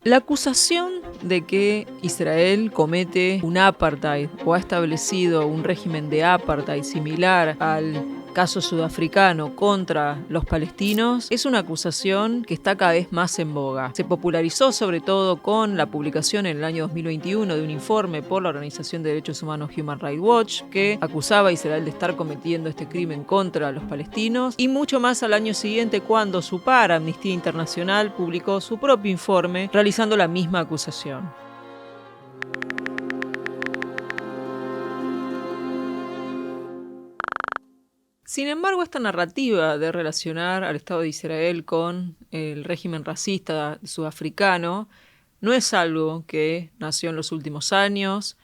La acusación de que Israel comete un apartheid o ha establecido un régimen de apartheid similar al caso sudafricano contra los palestinos es una acusación que está cada vez más en boga. Se popularizó sobre todo con la publicación en el año 2021 de un informe por la Organización de Derechos Humanos Human Rights Watch que acusaba a Israel de estar cometiendo este crimen contra los palestinos, y mucho más al año siguiente cuando su par, Amnistía Internacional, publicó su propio informe realizando la misma acusación. Sin embargo, esta narrativa de relacionar al Estado de Israel con el régimen racista sudafricano no es algo que nació en los últimos años,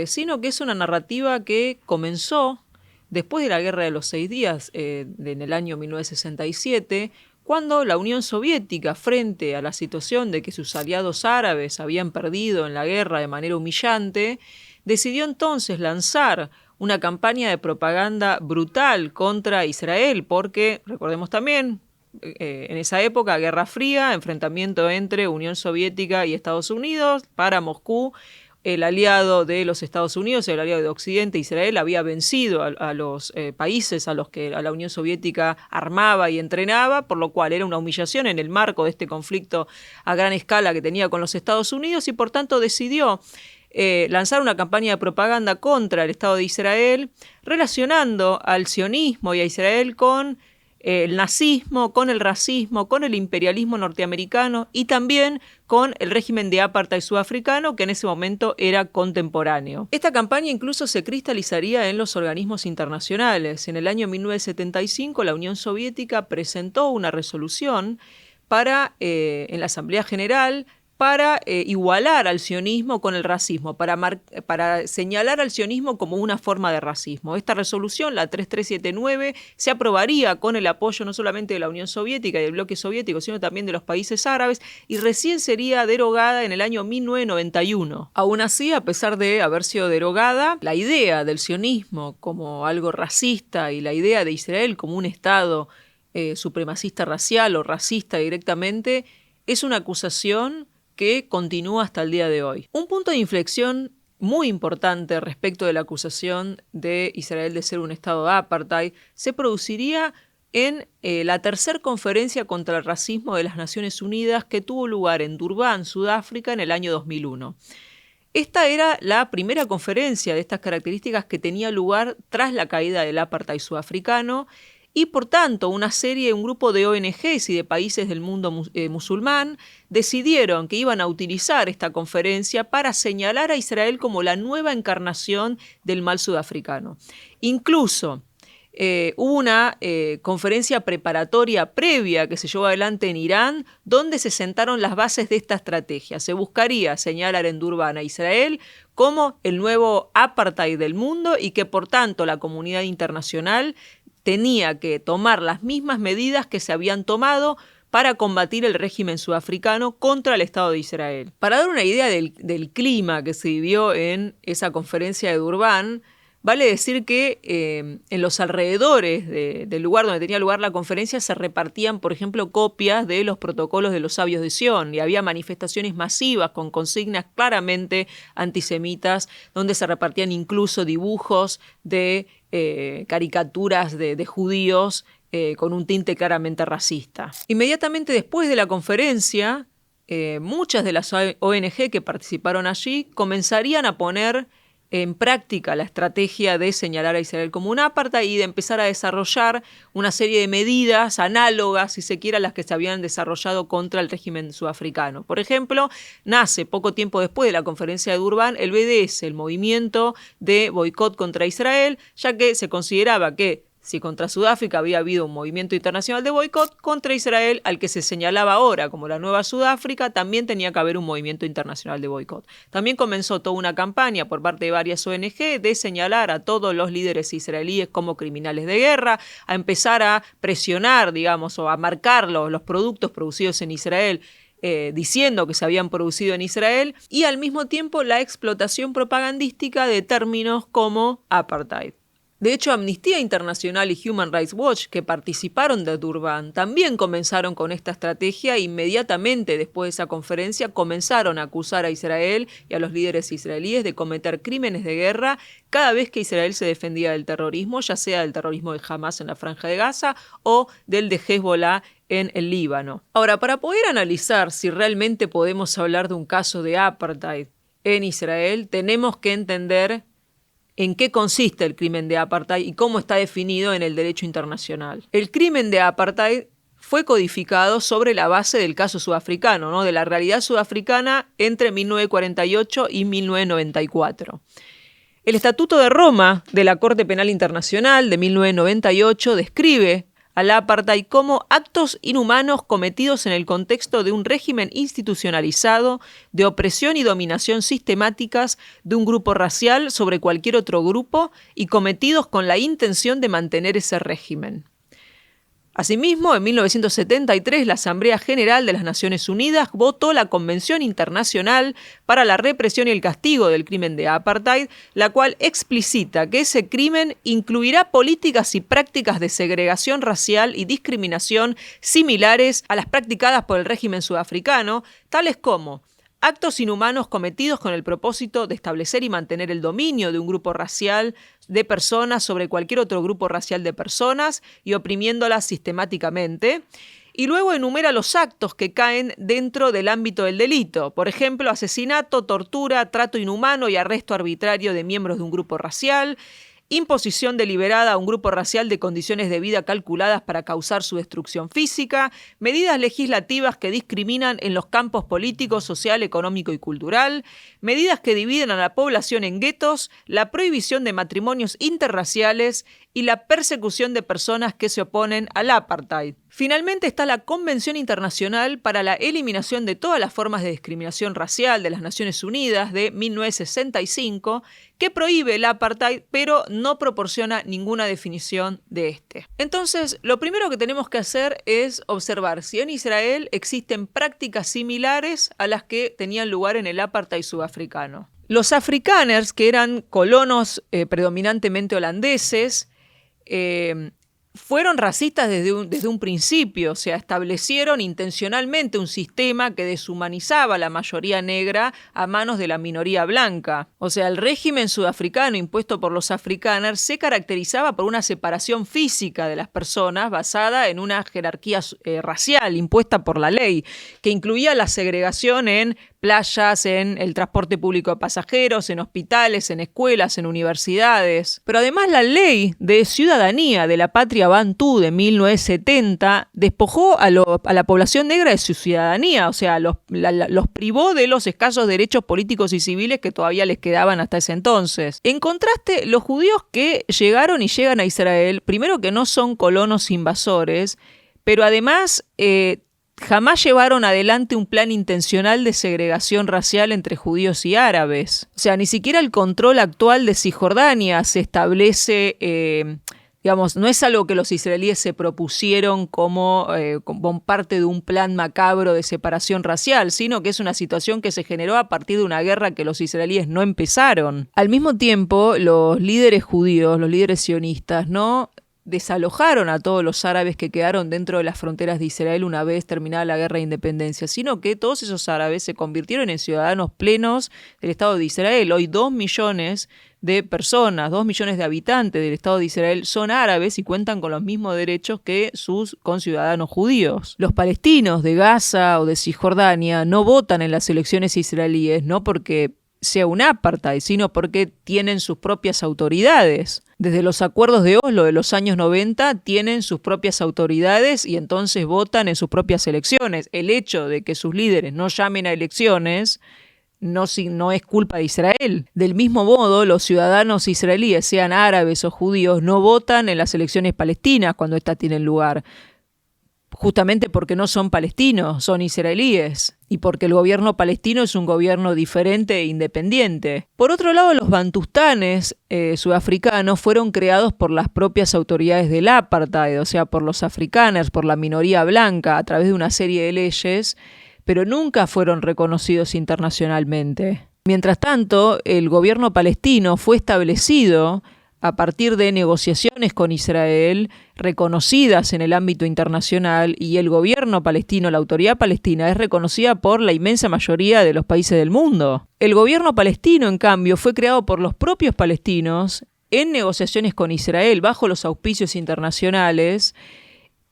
sino que es una narrativa que comenzó después de la Guerra de los 6 días, en el año 1967, cuando la Unión Soviética, frente a la situación de que sus aliados árabes habían perdido en la guerra de manera humillante, decidió entonces lanzar una campaña de propaganda brutal contra Israel, porque, recordemos también, en esa época, Guerra Fría, enfrentamiento entre Unión Soviética y Estados Unidos. Para Moscú, el aliado de los Estados Unidos, el aliado de Occidente, Israel, había vencido a los países a los que a la Unión Soviética armaba y entrenaba, por lo cual era una humillación en el marco de este conflicto a gran escala que tenía con los Estados Unidos, y por tanto decidió lanzar una campaña de propaganda contra el Estado de Israel, relacionando al sionismo y a Israel con el nazismo, con el racismo, con el imperialismo norteamericano y también con el régimen de apartheid sudafricano, que en ese momento era contemporáneo. Esta campaña incluso se cristalizaría en los organismos internacionales. En el año 1975, la Unión Soviética presentó una resolución en la Asamblea General para igualar al sionismo con el racismo, para señalar al sionismo como una forma de racismo. Esta resolución, la 3379, se aprobaría con el apoyo no solamente de la Unión Soviética y del bloque soviético, sino también de los países árabes, y recién sería derogada en el año 1991. Aún así, a pesar de haber sido derogada, la idea del sionismo como algo racista y la idea de Israel como un Estado supremacista racial o racista directamente es una acusación que continúa hasta el día de hoy. Un punto de inflexión muy importante respecto de la acusación de Israel de ser un estado de apartheid se produciría en la tercera conferencia contra el racismo de las Naciones Unidas, que tuvo lugar en Durban, Sudáfrica, en el año 2001. Esta era la primera conferencia de estas características que tenía lugar tras la caída del apartheid sudafricano, y por tanto un grupo de ONGs y de países del mundo musulmán decidieron que iban a utilizar esta conferencia para señalar a Israel como la nueva encarnación del mal sudafricano. Incluso hubo una conferencia preparatoria previa que se llevó adelante en Irán, donde se sentaron las bases de esta estrategia. Se buscaría señalar en Durban a Israel como el nuevo apartheid del mundo, y que por tanto la comunidad internacional tenía que tomar las mismas medidas que se habían tomado para combatir el régimen sudafricano contra el Estado de Israel. Para dar una idea del clima que se vivió en esa conferencia de Durban, vale decir que en los alrededores del lugar donde tenía lugar la conferencia se repartían, por ejemplo, copias de los protocolos de los sabios de Sion, y había manifestaciones masivas con consignas claramente antisemitas, donde se repartían incluso dibujos de caricaturas de judíos con un tinte claramente racista. Inmediatamente después de la conferencia, muchas de las ONG que participaron allí comenzarían a poner en práctica la estrategia de señalar a Israel como un apartheid y de empezar a desarrollar una serie de medidas análogas, si se quiere, a las que se habían desarrollado contra el régimen sudafricano. Por ejemplo, nace poco tiempo después de la conferencia de Durban el BDS, el movimiento de boicot contra Israel, ya que se consideraba que si contra Sudáfrica había habido un movimiento internacional de boicot, contra Israel, al que se señalaba ahora como la nueva Sudáfrica, también tenía que haber un movimiento internacional de boicot. También comenzó toda una campaña por parte de varias ONG de señalar a todos los líderes israelíes como criminales de guerra, a empezar a presionar, digamos, o a marcar los productos producidos en Israel, diciendo que se habían producido en Israel, y al mismo tiempo la explotación propagandística de términos como apartheid. De hecho, Amnistía Internacional y Human Rights Watch, que participaron de Durban, también comenzaron con esta estrategia e inmediatamente después de esa conferencia comenzaron a acusar a Israel y a los líderes israelíes de cometer crímenes de guerra cada vez que Israel se defendía del terrorismo, ya sea del terrorismo de Hamas en la Franja de Gaza o del de Hezbollah en el Líbano. Ahora, para poder analizar si realmente podemos hablar de un caso de apartheid en Israel, tenemos que entender en qué consiste el crimen de apartheid y cómo está definido en el derecho internacional. El crimen de apartheid fue codificado sobre la base del caso sudafricano, ¿no? De la realidad sudafricana entre 1948 y 1994. El Estatuto de Roma de la Corte Penal Internacional de 1998 describe al apartheid como actos inhumanos cometidos en el contexto de un régimen institucionalizado de opresión y dominación sistemáticas de un grupo racial sobre cualquier otro grupo y cometidos con la intención de mantener ese régimen. Asimismo, en 1973, la Asamblea General de las Naciones Unidas votó la Convención Internacional para la Represión y el Castigo del Crimen de Apartheid, la cual explicita que ese crimen incluirá políticas y prácticas de segregación racial y discriminación similares a las practicadas por el régimen sudafricano, tales como actos inhumanos cometidos con el propósito de establecer y mantener el dominio de un grupo racial de personas sobre cualquier otro grupo racial de personas y oprimiéndolas sistemáticamente. Y luego enumera los actos que caen dentro del ámbito del delito. Por ejemplo, asesinato, tortura, trato inhumano y arresto arbitrario de miembros de un grupo racial, imposición deliberada a un grupo racial de condiciones de vida calculadas para causar su destrucción física, medidas legislativas que discriminan en los campos político, social, económico y cultural, medidas que dividen a la población en guetos, la prohibición de matrimonios interraciales y la persecución de personas que se oponen al apartheid. Finalmente está la Convención Internacional para la Eliminación de todas las formas de discriminación racial de las Naciones Unidas de 1965, que prohíbe el apartheid, pero no proporciona ninguna definición de este. Entonces, lo primero que tenemos que hacer es observar si en Israel existen prácticas similares a las que tenían lugar en el apartheid sudafricano. Los afrikaners, que eran colonos predominantemente holandeses, fueron racistas desde un principio, o sea, establecieron intencionalmente un sistema que deshumanizaba a la mayoría negra a manos de la minoría blanca. O sea, el régimen sudafricano impuesto por los afrikaners se caracterizaba por una separación física de las personas basada en una jerarquía racial impuesta por la ley, que incluía la segregación en playas, en el transporte público de pasajeros, en hospitales, en escuelas, en universidades. Pero además la ley de ciudadanía de la patria bantú de 1970 despojó a la población negra de su ciudadanía, o sea, los privó de los escasos derechos políticos y civiles que todavía les quedaban hasta ese entonces. En contraste, los judíos que llegaron y llegan a Israel, primero que no son colonos invasores, pero además jamás llevaron adelante un plan intencional de segregación racial entre judíos y árabes. O sea, ni siquiera el control actual de Cisjordania se establece, no es algo que los israelíes se propusieron como parte de un plan macabro de separación racial, sino que es una situación que se generó a partir de una guerra que los israelíes no empezaron. Al mismo tiempo, los líderes judíos, los líderes sionistas, no desalojaron a todos los árabes que quedaron dentro de las fronteras de Israel una vez terminada la guerra de independencia, sino que todos esos árabes se convirtieron en ciudadanos plenos del Estado de Israel. Hoy 2 millones de personas, 2 millones de habitantes del Estado de Israel son árabes y cuentan con los mismos derechos que sus conciudadanos judíos. Los palestinos de Gaza o de Cisjordania no votan en las elecciones israelíes, no porque sea un apartheid, sino porque tienen sus propias autoridades. Desde los acuerdos de Oslo de los años 90 tienen sus propias autoridades y entonces votan en sus propias elecciones. El hecho de que sus líderes no llamen a elecciones no es culpa de Israel. Del mismo modo, los ciudadanos israelíes, sean árabes o judíos, no votan en las elecciones palestinas cuando éstas tienen lugar, justamente porque no son palestinos, son israelíes, y porque el gobierno palestino es un gobierno diferente e independiente. Por otro lado, los bantustanes sudafricanos fueron creados por las propias autoridades del apartheid, o sea, por los afrikaners, por la minoría blanca, a través de una serie de leyes, pero nunca fueron reconocidos internacionalmente. Mientras tanto, el gobierno palestino fue establecido a partir de negociaciones con Israel, reconocidas en el ámbito internacional, y el gobierno palestino, la autoridad palestina, es reconocida por la inmensa mayoría de los países del mundo. El gobierno palestino, en cambio, fue creado por los propios palestinos en negociaciones con Israel, bajo los auspicios internacionales,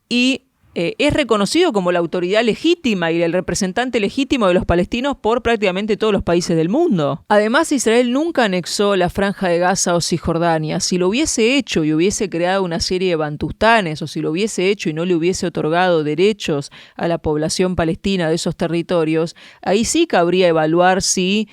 y es reconocido como la autoridad legítima y el representante legítimo de los palestinos por prácticamente todos los países del mundo. Además, Israel nunca anexó la Franja de Gaza o Cisjordania. Si lo hubiese hecho y hubiese creado una serie de bantustanes, o si lo hubiese hecho y no le hubiese otorgado derechos a la población palestina de esos territorios, ahí sí cabría evaluar si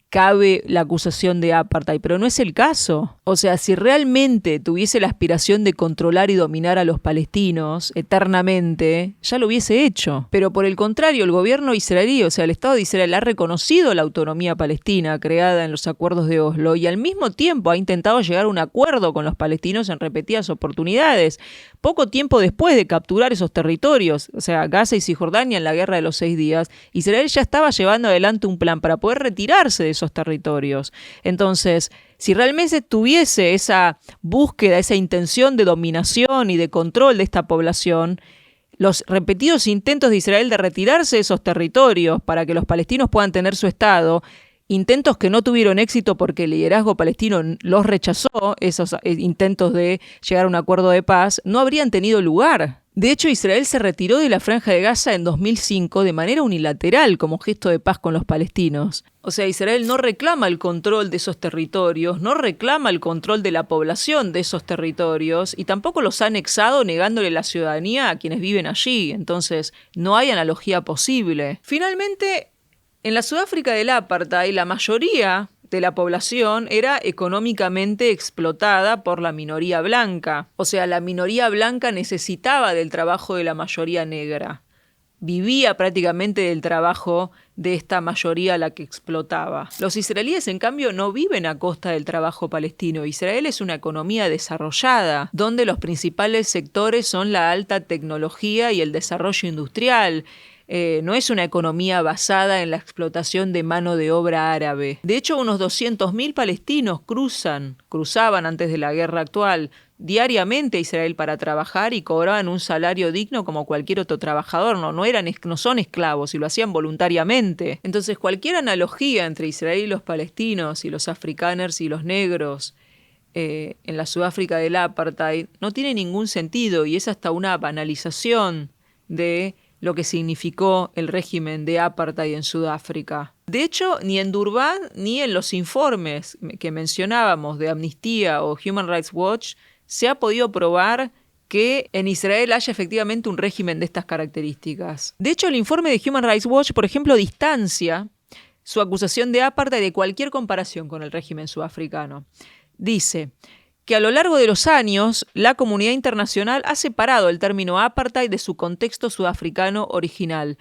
cabe la acusación de apartheid, pero no es el caso. O sea, si realmente tuviese la aspiración de controlar y dominar a los palestinos eternamente, ya lo hubiese hecho. Pero por el contrario, el gobierno israelí, o sea, el Estado de Israel, ha reconocido la autonomía palestina creada en los acuerdos de Oslo y al mismo tiempo ha intentado llegar a un acuerdo con los palestinos en repetidas oportunidades. Poco tiempo después de capturar esos territorios, o sea, Gaza y Cisjordania en la Guerra de los 6 días, Israel ya estaba llevando adelante un plan para poder retirarse de esos territorios. Entonces, si realmente tuviese esa búsqueda, esa intención de dominación y de control de esta población, los repetidos intentos de Israel de retirarse de esos territorios para que los palestinos puedan tener su Estado, intentos que no tuvieron éxito porque el liderazgo palestino los rechazó, esos intentos de llegar a un acuerdo de paz, no habrían tenido lugar. De hecho, Israel se retiró de la Franja de Gaza en 2005 de manera unilateral como gesto de paz con los palestinos. O sea, Israel no reclama el control de esos territorios, no reclama el control de la población de esos territorios y tampoco los ha anexado negándole la ciudadanía a quienes viven allí. Entonces, no hay analogía posible. Finalmente, en la Sudáfrica del apartheid, la mayoría de la población era económicamente explotada por la minoría blanca. O sea, la minoría blanca necesitaba del trabajo de la mayoría negra. Vivía prácticamente del trabajo de esta mayoría a la que explotaba. Los israelíes, en cambio, no viven a costa del trabajo palestino. Israel es una economía desarrollada, donde los principales sectores son la alta tecnología y el desarrollo industrial. No es una economía basada en la explotación de mano de obra árabe. De hecho, unos 200.000 palestinos cruzaban antes de la guerra actual diariamente a Israel para trabajar y cobraban un salario digno como cualquier otro trabajador. No son esclavos y lo hacían voluntariamente. Entonces, cualquier analogía entre Israel y los palestinos y los afrikaners y los negros en la Sudáfrica del apartheid no tiene ningún sentido y es hasta una banalización de lo que significó el régimen de apartheid en Sudáfrica. De hecho, ni en Durban ni en los informes que mencionábamos de Amnistía o Human Rights Watch se ha podido probar que en Israel haya efectivamente un régimen de estas características. De hecho, el informe de Human Rights Watch, por ejemplo, distancia su acusación de apartheid de cualquier comparación con el régimen sudafricano. Dice que a lo largo de los años, la comunidad internacional ha separado el término apartheid de su contexto sudafricano original.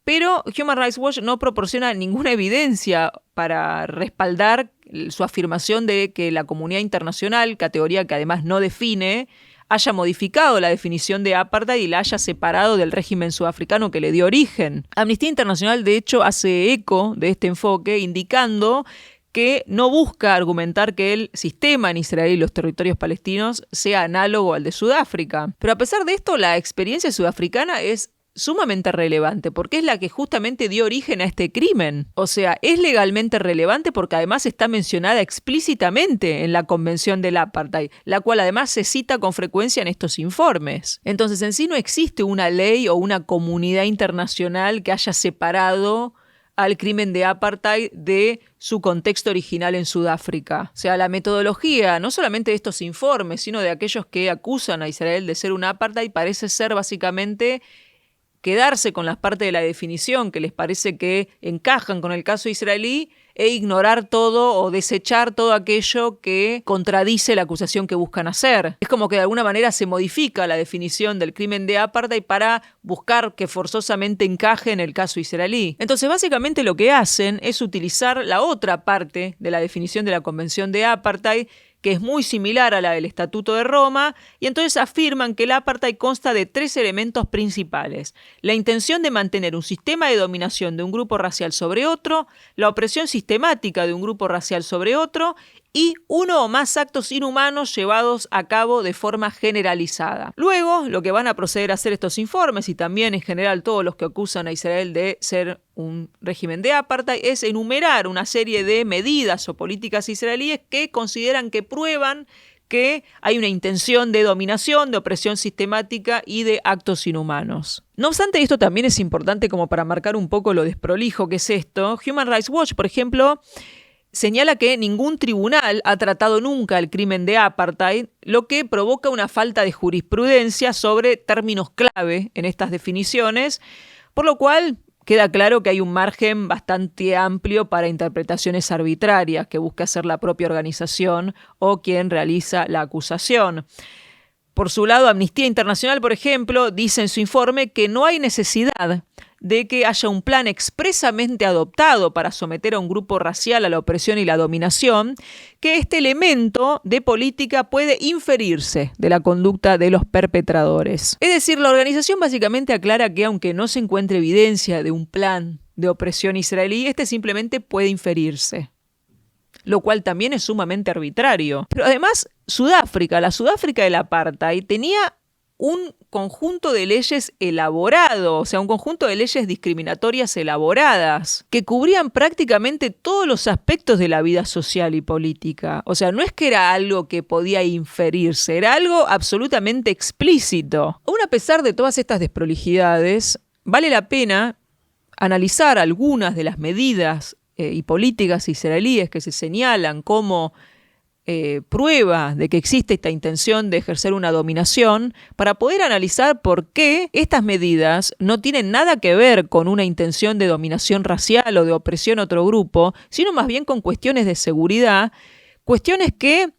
Pero Human Rights Watch no proporciona ninguna evidencia para respaldar su afirmación de que la comunidad internacional, categoría que además no define, haya modificado la definición de apartheid y la haya separado del régimen sudafricano que le dio origen. Amnistía Internacional, de hecho, hace eco de este enfoque, indicando que no busca argumentar que el sistema en Israel y los territorios palestinos sea análogo al de Sudáfrica. Pero a pesar de esto, la experiencia sudafricana es sumamente relevante porque es la que justamente dio origen a este crimen. O sea, es legalmente relevante porque además está mencionada explícitamente en la Convención del Apartheid, la cual además se cita con frecuencia en estos informes. Entonces, en sí no existe una ley o una comunidad internacional que haya separado al crimen de apartheid de su contexto original en Sudáfrica. O sea, la metodología, no solamente de estos informes, sino de aquellos que acusan a Israel de ser un apartheid, parece ser básicamente quedarse con las partes de la definición que les parece que encajan con el caso israelí e ignorar todo o desechar todo aquello que contradice la acusación que buscan hacer. Es como que de alguna manera se modifica la definición del crimen de apartheid para buscar que forzosamente encaje en el caso israelí. Entonces, básicamente lo que hacen es utilizar la otra parte de la definición de la Convención de Apartheid, que es muy similar a la del Estatuto de Roma, y entonces afirman que el apartheid consta de 3 elementos principales: la intención de mantener un sistema de dominación de un grupo racial sobre otro, la opresión sistemática de un grupo racial sobre otro y uno o más actos inhumanos llevados a cabo de forma generalizada. Luego, lo que van a proceder a hacer estos informes y también en general todos los que acusan a Israel de ser un régimen de apartheid es enumerar una serie de medidas o políticas israelíes que consideran que prueban que hay una intención de dominación, de opresión sistemática y de actos inhumanos. No obstante, esto también es importante como para marcar un poco lo desprolijo que es esto. Human Rights Watch, por ejemplo, señala que ningún tribunal ha tratado nunca el crimen de apartheid, lo que provoca una falta de jurisprudencia sobre términos clave en estas definiciones, por lo cual queda claro que hay un margen bastante amplio para interpretaciones arbitrarias que busca hacer la propia organización o quien realiza la acusación. Por su lado, Amnistía Internacional, por ejemplo, dice en su informe que no hay necesidad de que haya un plan expresamente adoptado para someter a un grupo racial a la opresión y la dominación, que este elemento de política puede inferirse de la conducta de los perpetradores. Es decir, la organización básicamente aclara que aunque no se encuentre evidencia de un plan de opresión israelí, este simplemente puede inferirse, lo cual también es sumamente arbitrario. Pero además, la Sudáfrica del apartheid, tenía un conjunto de leyes elaborado, o sea, un conjunto de leyes discriminatorias elaboradas, que cubrían prácticamente todos los aspectos de la vida social y política. O sea, no es que era algo que podía inferirse, era algo absolutamente explícito. Aún a pesar de todas estas desprolijidades, vale la pena analizar algunas de las medidas y políticas israelíes que se señalan como prueba de que existe esta intención de ejercer una dominación, para poder analizar por qué estas medidas no tienen nada que ver con una intención de dominación racial o de opresión a otro grupo, sino más bien con cuestiones de seguridad, cuestiones que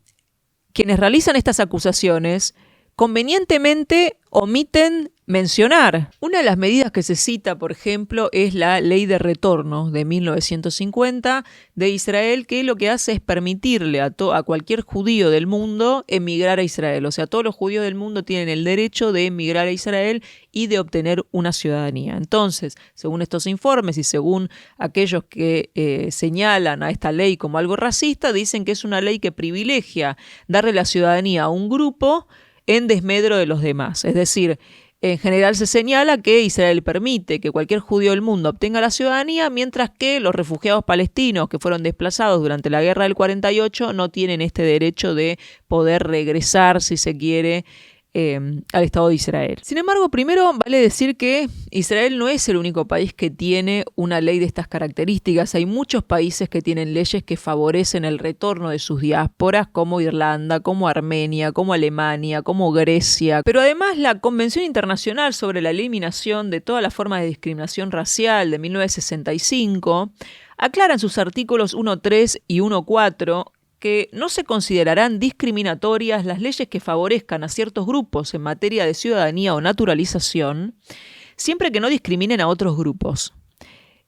quienes realizan estas acusaciones convenientemente omiten mencionar. Una de las medidas que se cita, por ejemplo, es la Ley de Retorno de 1950 de Israel, que lo que hace es permitirle a cualquier judío del mundo emigrar a Israel. O sea, todos los judíos del mundo tienen el derecho de emigrar a Israel y de obtener una ciudadanía. Entonces, según estos informes y según aquellos que señalan a esta ley como algo racista, dicen que es una ley que privilegia darle la ciudadanía a un grupo en desmedro de los demás. Es decir, en general se señala que Israel permite que cualquier judío del mundo obtenga la ciudadanía, mientras que los refugiados palestinos que fueron desplazados durante la guerra del 48 no tienen este derecho de poder regresar, si se quiere, al Estado de Israel. Sin embargo, primero vale decir que Israel no es el único país que tiene una ley de estas características. Hay muchos países que tienen leyes que favorecen el retorno de sus diásporas, como Irlanda, como Armenia, como Alemania, como Grecia. Pero además la Convención Internacional sobre la Eliminación de todas las formas de discriminación racial de 1965 aclara en sus artículos 1.3 y 1.4 que no se considerarán discriminatorias las leyes que favorezcan a ciertos grupos en materia de ciudadanía o naturalización, siempre que no discriminen a otros grupos.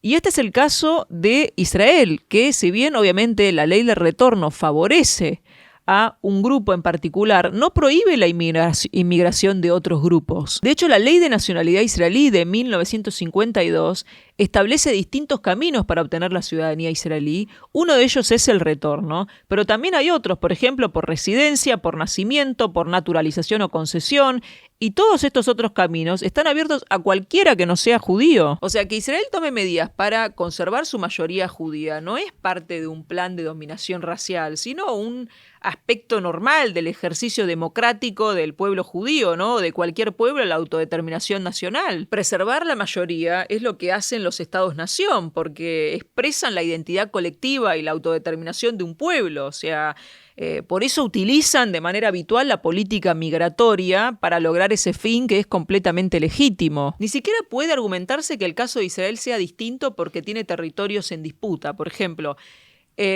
Y este es el caso de Israel, que si bien obviamente la ley de retorno favorece a un grupo en particular, no prohíbe la inmigración de otros grupos. De hecho, la Ley de Nacionalidad Israelí de 1952 establece distintos caminos para obtener la ciudadanía israelí. Uno de ellos es el retorno, pero también hay otros, por ejemplo, por residencia, por nacimiento, por naturalización o concesión, y todos estos otros caminos están abiertos a cualquiera que no sea judío. O sea, que Israel tome medidas para conservar su mayoría judía no es parte de un plan de dominación racial, sino un aspecto normal del ejercicio democrático del pueblo judío, ¿no? De cualquier pueblo, la autodeterminación nacional. Preservar la mayoría es lo que hacen los estados-nación, porque expresan la identidad colectiva y la autodeterminación de un pueblo. O sea, por eso utilizan de manera habitual la política migratoria para lograr ese fin que es completamente legítimo. Ni siquiera puede argumentarse que el caso de Israel sea distinto porque tiene territorios en disputa. Por ejemplo,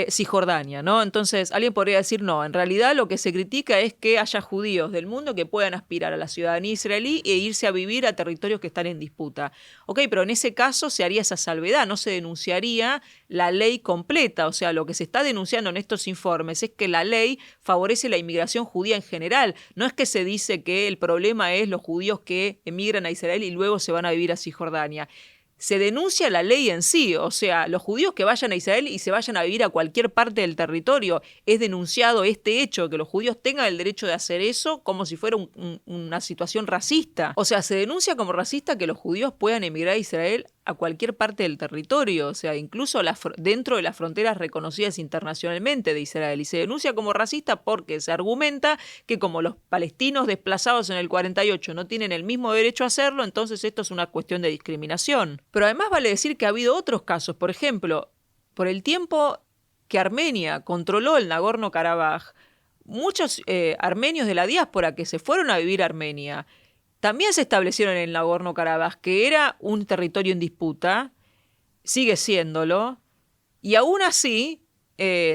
Cisjordania, ¿no? Entonces, alguien podría decir, no, en realidad lo que se critica es que haya judíos del mundo que puedan aspirar a la ciudadanía israelí e irse a vivir a territorios que están en disputa. Ok, pero en ese caso se haría esa salvedad, no se denunciaría la ley completa. O sea, lo que se está denunciando en estos informes es que la ley favorece la inmigración judía en general. No es que se dice que el problema es los judíos que emigran a Israel y luego se van a vivir a Cisjordania. se denuncia la ley en sí, o sea, los judíos que vayan a Israel y se vayan a vivir a cualquier parte del territorio, es denunciado este hecho, que los judíos tengan el derecho de hacer eso como si fuera una situación racista. O sea, se denuncia como racista que los judíos puedan emigrar a Israel a cualquier parte del territorio, o sea, incluso dentro de las fronteras reconocidas internacionalmente de Israel. Y se denuncia como racista porque se argumenta que como los palestinos desplazados en el 48 no tienen el mismo derecho a hacerlo, entonces esto es una cuestión de discriminación. Pero además vale decir que ha habido otros casos, por ejemplo, por el tiempo que Armenia controló el Nagorno-Karabaj, muchos armenios de la diáspora que se fueron a vivir a Armenia también se establecieron en el Nagorno-Karabaj, que era un territorio en disputa, sigue siéndolo, y aún así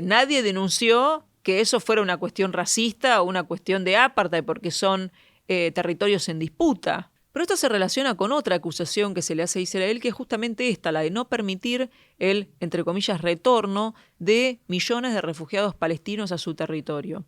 nadie denunció que eso fuera una cuestión racista o una cuestión de apartheid, porque son territorios en disputa. Pero esto se relaciona con otra acusación que se le hace a Israel, que es justamente esta, la de no permitir el, entre comillas, retorno de millones de refugiados palestinos a su territorio.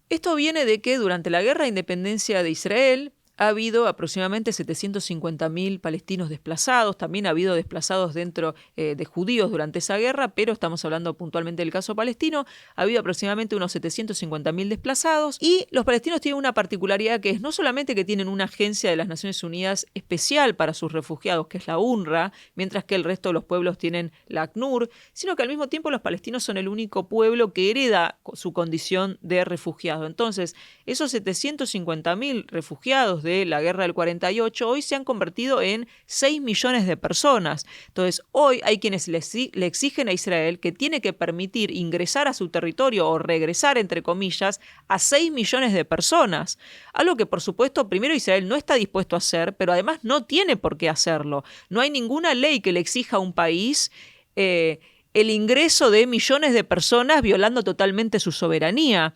Esto viene de que durante la Guerra de Independencia de Israel ha habido aproximadamente 750.000 palestinos desplazados, también ha habido desplazados dentro de judíos durante esa guerra, pero estamos hablando puntualmente del caso palestino, ha habido aproximadamente unos 750.000 desplazados, y los palestinos tienen una particularidad que es no solamente que tienen una agencia de las Naciones Unidas especial para sus refugiados, que es la UNRWA, mientras que el resto de los pueblos tienen la ACNUR, sino que al mismo tiempo los palestinos son el único pueblo que hereda su condición de refugiado. Entonces, esos 750.000 refugiados de la guerra del 48 hoy se han convertido en 6 millones de personas. Entonces, hoy hay quienes le exigen a Israel que tiene que permitir ingresar a su territorio o regresar, entre comillas, a 6 millones de personas. Algo que, por supuesto, primero Israel no está dispuesto a hacer, pero además no tiene por qué hacerlo. No hay ninguna ley que le exija a un país el ingreso de millones de personas violando totalmente su soberanía.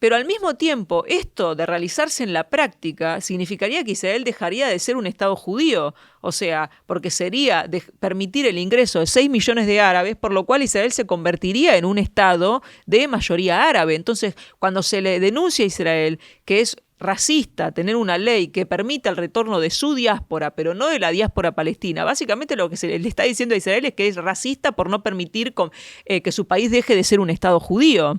Pero al mismo tiempo, esto de realizarse en la práctica significaría que Israel dejaría de ser un Estado judío, o sea, porque sería permitir el ingreso de 6 millones de árabes, por lo cual Israel se convertiría en un Estado de mayoría árabe. Entonces, cuando se le denuncia a Israel que es racista tener una ley que permita el retorno de su diáspora, pero no de la diáspora palestina, básicamente lo que se le está diciendo a Israel es que es racista por no permitir que su país deje de ser un Estado judío.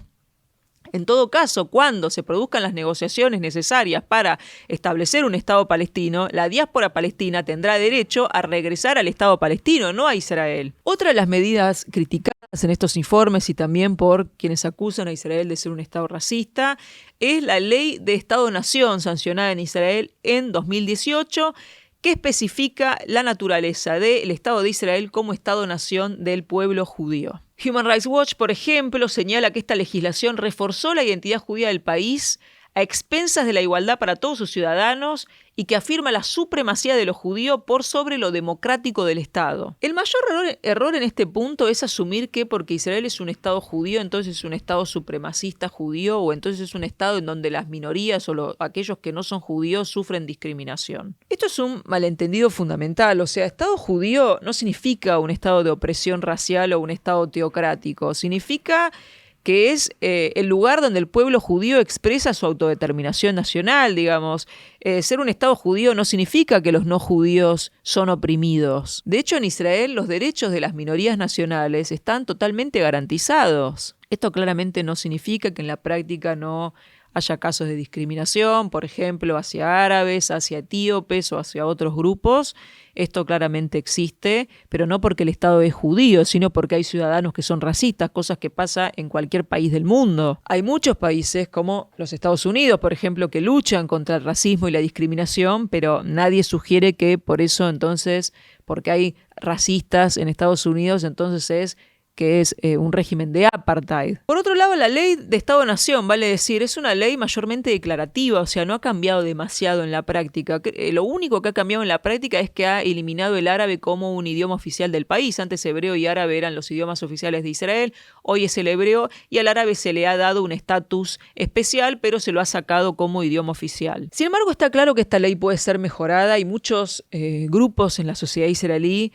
En todo caso, cuando se produzcan las negociaciones necesarias para establecer un Estado palestino, la diáspora palestina tendrá derecho a regresar al Estado palestino, no a Israel. Otra de las medidas criticadas en estos informes y también por quienes acusan a Israel de ser un Estado racista es la Ley de Estado-Nación sancionada en Israel en 2018, que especifica la naturaleza del Estado de Israel como Estado-nación del pueblo judío. Human Rights Watch, por ejemplo, señala que esta legislación reforzó la identidad judía del país a expensas de la igualdad para todos sus ciudadanos y que afirma la supremacía de lo judío por sobre lo democrático del Estado. El mayor error en este punto es asumir que porque Israel es un Estado judío, entonces es un Estado supremacista judío, o entonces es un Estado en donde las minorías o aquellos que no son judíos sufren discriminación. Esto es un malentendido fundamental, o sea, Estado judío no significa un Estado de opresión racial o un Estado teocrático, significa que es el lugar donde el pueblo judío expresa su autodeterminación nacional, digamos. Ser un Estado judío no significa que los no judíos son oprimidos. De hecho, en Israel los derechos de las minorías nacionales están totalmente garantizados. Esto claramente no significa que en la práctica no haya casos de discriminación, por ejemplo, hacia árabes, hacia etíopes o hacia otros grupos. Esto claramente existe, pero no porque el Estado es judío, sino porque hay ciudadanos que son racistas, cosas que pasa en cualquier país del mundo. Hay muchos países, como los Estados Unidos, por ejemplo, que luchan contra el racismo y la discriminación, pero nadie sugiere que por eso entonces, porque hay racistas en Estados Unidos, entonces es un régimen de apartheid. Por otro lado, la ley de Estado-Nación, vale decir, es una ley mayormente declarativa, o sea, no ha cambiado demasiado en la práctica. Lo único que ha cambiado en la práctica es que ha eliminado el árabe como un idioma oficial del país. Antes hebreo y árabe eran los idiomas oficiales de Israel, hoy es el hebreo, y al árabe se le ha dado un estatus especial, pero se lo ha sacado como idioma oficial. Sin embargo, está claro que esta ley puede ser mejorada y muchos grupos en la sociedad israelí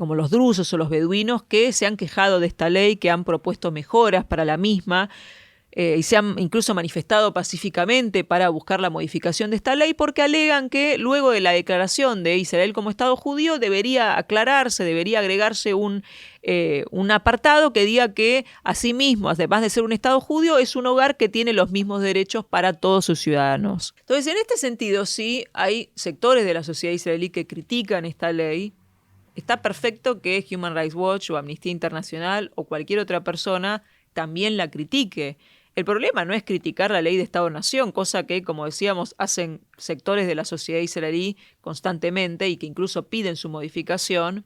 como los drusos o los beduinos, que se han quejado de esta ley, que han propuesto mejoras para la misma. y se han incluso manifestado pacíficamente para buscar la modificación de esta ley, porque alegan que luego de la declaración de Israel como Estado judío debería aclararse, debería agregarse un apartado que diga que asimismo, además de ser un Estado judío, es un hogar que tiene los mismos derechos para todos sus ciudadanos. Entonces, en este sentido, sí hay sectores de la sociedad israelí que critican esta ley. Está perfecto que Human Rights Watch o Amnistía Internacional o cualquier otra persona también la critique. El problema no es criticar la ley de Estado-Nación, cosa que, como decíamos, hacen sectores de la sociedad israelí constantemente y que incluso piden su modificación,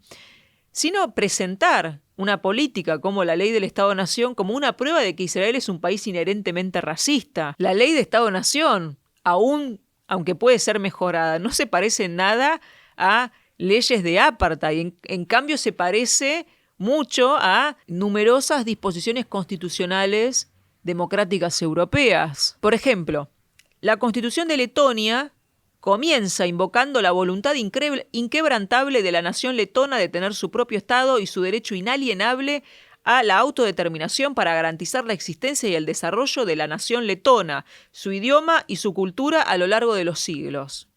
sino presentar una política como la ley del Estado-Nación como una prueba de que Israel es un país inherentemente racista. La ley de Estado-Nación, aunque puede ser mejorada, no se parece en nada a leyes de apartheid. En cambio, se parece mucho a numerosas disposiciones constitucionales democráticas europeas. Por ejemplo, la Constitución de Letonia comienza invocando la voluntad inquebrantable de la nación letona de tener su propio Estado y su derecho inalienable a la autodeterminación para garantizar la existencia y el desarrollo de la nación letona, su idioma y su cultura a lo largo de los siglos.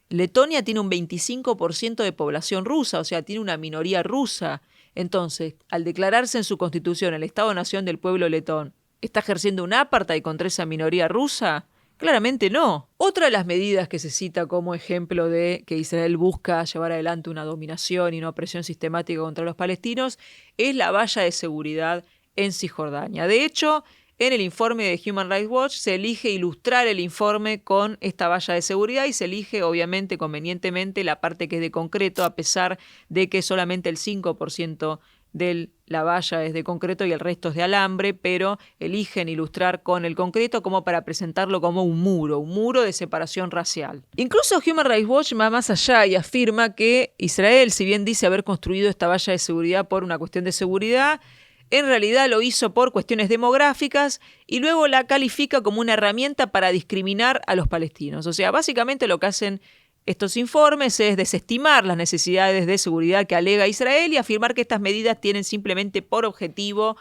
Letonia tiene un 25% de población rusa, o sea, tiene una minoría rusa. Entonces, al declararse en su constitución el Estado-Nación del pueblo letón, ¿está ejerciendo un apartheid contra esa minoría rusa? Claramente no. Otra de las medidas que se cita como ejemplo de que Israel busca llevar adelante una dominación y una opresión sistemática contra los palestinos es la valla de seguridad en Cisjordania. De hecho, en el informe de Human Rights Watch se elige ilustrar el informe con esta valla de seguridad y se elige, obviamente, convenientemente, la parte que es de concreto, a pesar de que solamente el 5% de la valla es de concreto y el resto es de alambre, pero eligen ilustrar con el concreto como para presentarlo como un muro de separación racial. Incluso Human Rights Watch va más allá y afirma que Israel, si bien dice haber construido esta valla de seguridad por una cuestión de seguridad, en realidad lo hizo por cuestiones demográficas y luego la califica como una herramienta para discriminar a los palestinos. O sea, básicamente lo que hacen estos informes es desestimar las necesidades de seguridad que alega Israel y afirmar que estas medidas tienen simplemente por objetivo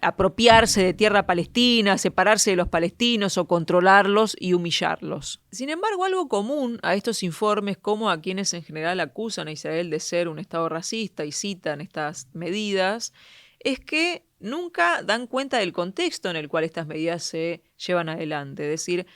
apropiarse de tierra palestina, separarse de los palestinos o controlarlos y humillarlos. Sin embargo, algo común a estos informes, como a quienes en general acusan a Israel de ser un Estado racista y citan estas medidas, es que nunca dan cuenta del contexto en el cual estas medidas se llevan adelante. Es decir,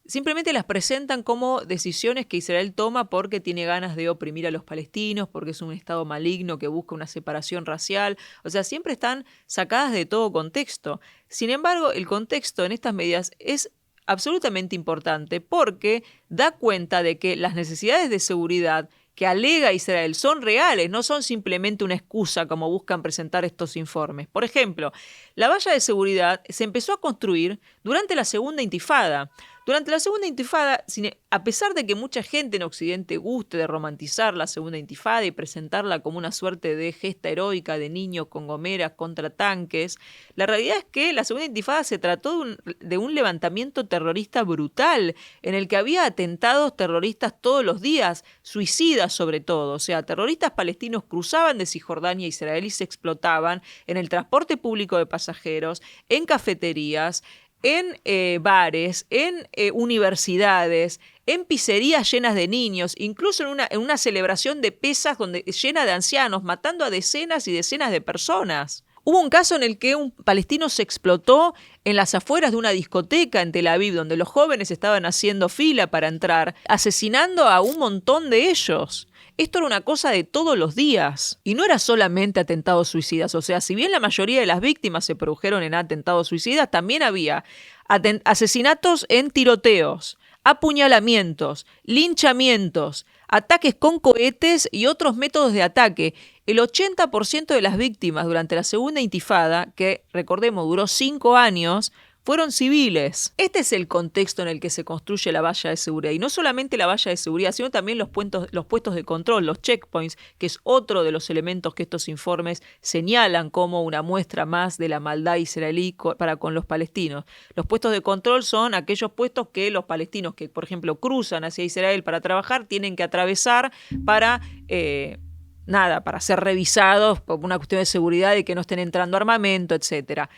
simplemente las presentan como decisiones que Israel toma porque tiene ganas de oprimir a los palestinos, porque es un Estado maligno que busca una separación racial. O sea, siempre están sacadas de todo contexto. Sin embargo, el contexto en estas medidas es absolutamente importante porque da cuenta de que las necesidades de seguridad que alega Israel son reales, no son simplemente una excusa como buscan presentar estos informes. Por ejemplo, la valla de seguridad se empezó a construir durante la Segunda Intifada. Durante la Segunda Intifada, a pesar de que mucha gente en Occidente guste de romantizar la Segunda Intifada y presentarla como una suerte de gesta heroica de niños con gomeras contra tanques, la realidad es que la Segunda Intifada se trató de un levantamiento terrorista brutal, en el que había atentados terroristas todos los días, suicidas sobre todo. O sea, terroristas palestinos cruzaban de Cisjordania a Israel y se explotaban en el transporte público de pasajeros, en cafeterías, en bares, en universidades, en pizzerías llenas de niños, incluso en una celebración de Pesaj llena de ancianos, matando a decenas y decenas de personas. Hubo un caso en el que un palestino se explotó en las afueras de una discoteca en Tel Aviv, donde los jóvenes estaban haciendo fila para entrar, asesinando a un montón de ellos. Esto era una cosa de todos los días. Y no era solamente atentados suicidas. O sea, si bien la mayoría de las víctimas se produjeron en atentados suicidas, también había asesinatos en tiroteos, apuñalamientos, linchamientos, ataques con cohetes y otros métodos de ataque. El 80% de las víctimas durante la Segunda Intifada, que recordemos duró 5 años, fueron civiles. Este es el contexto en el que se construye la valla de seguridad. Y no solamente la valla de seguridad, sino también los puestos de control, los checkpoints, que es otro de los elementos que estos informes señalan como una muestra más de la maldad israelí para con los palestinos. Los puestos de control son aquellos puestos que los palestinos que, por ejemplo, cruzan hacia Israel para trabajar, tienen que atravesar para ser revisados por una cuestión de seguridad y que no estén entrando armamento, etcétera.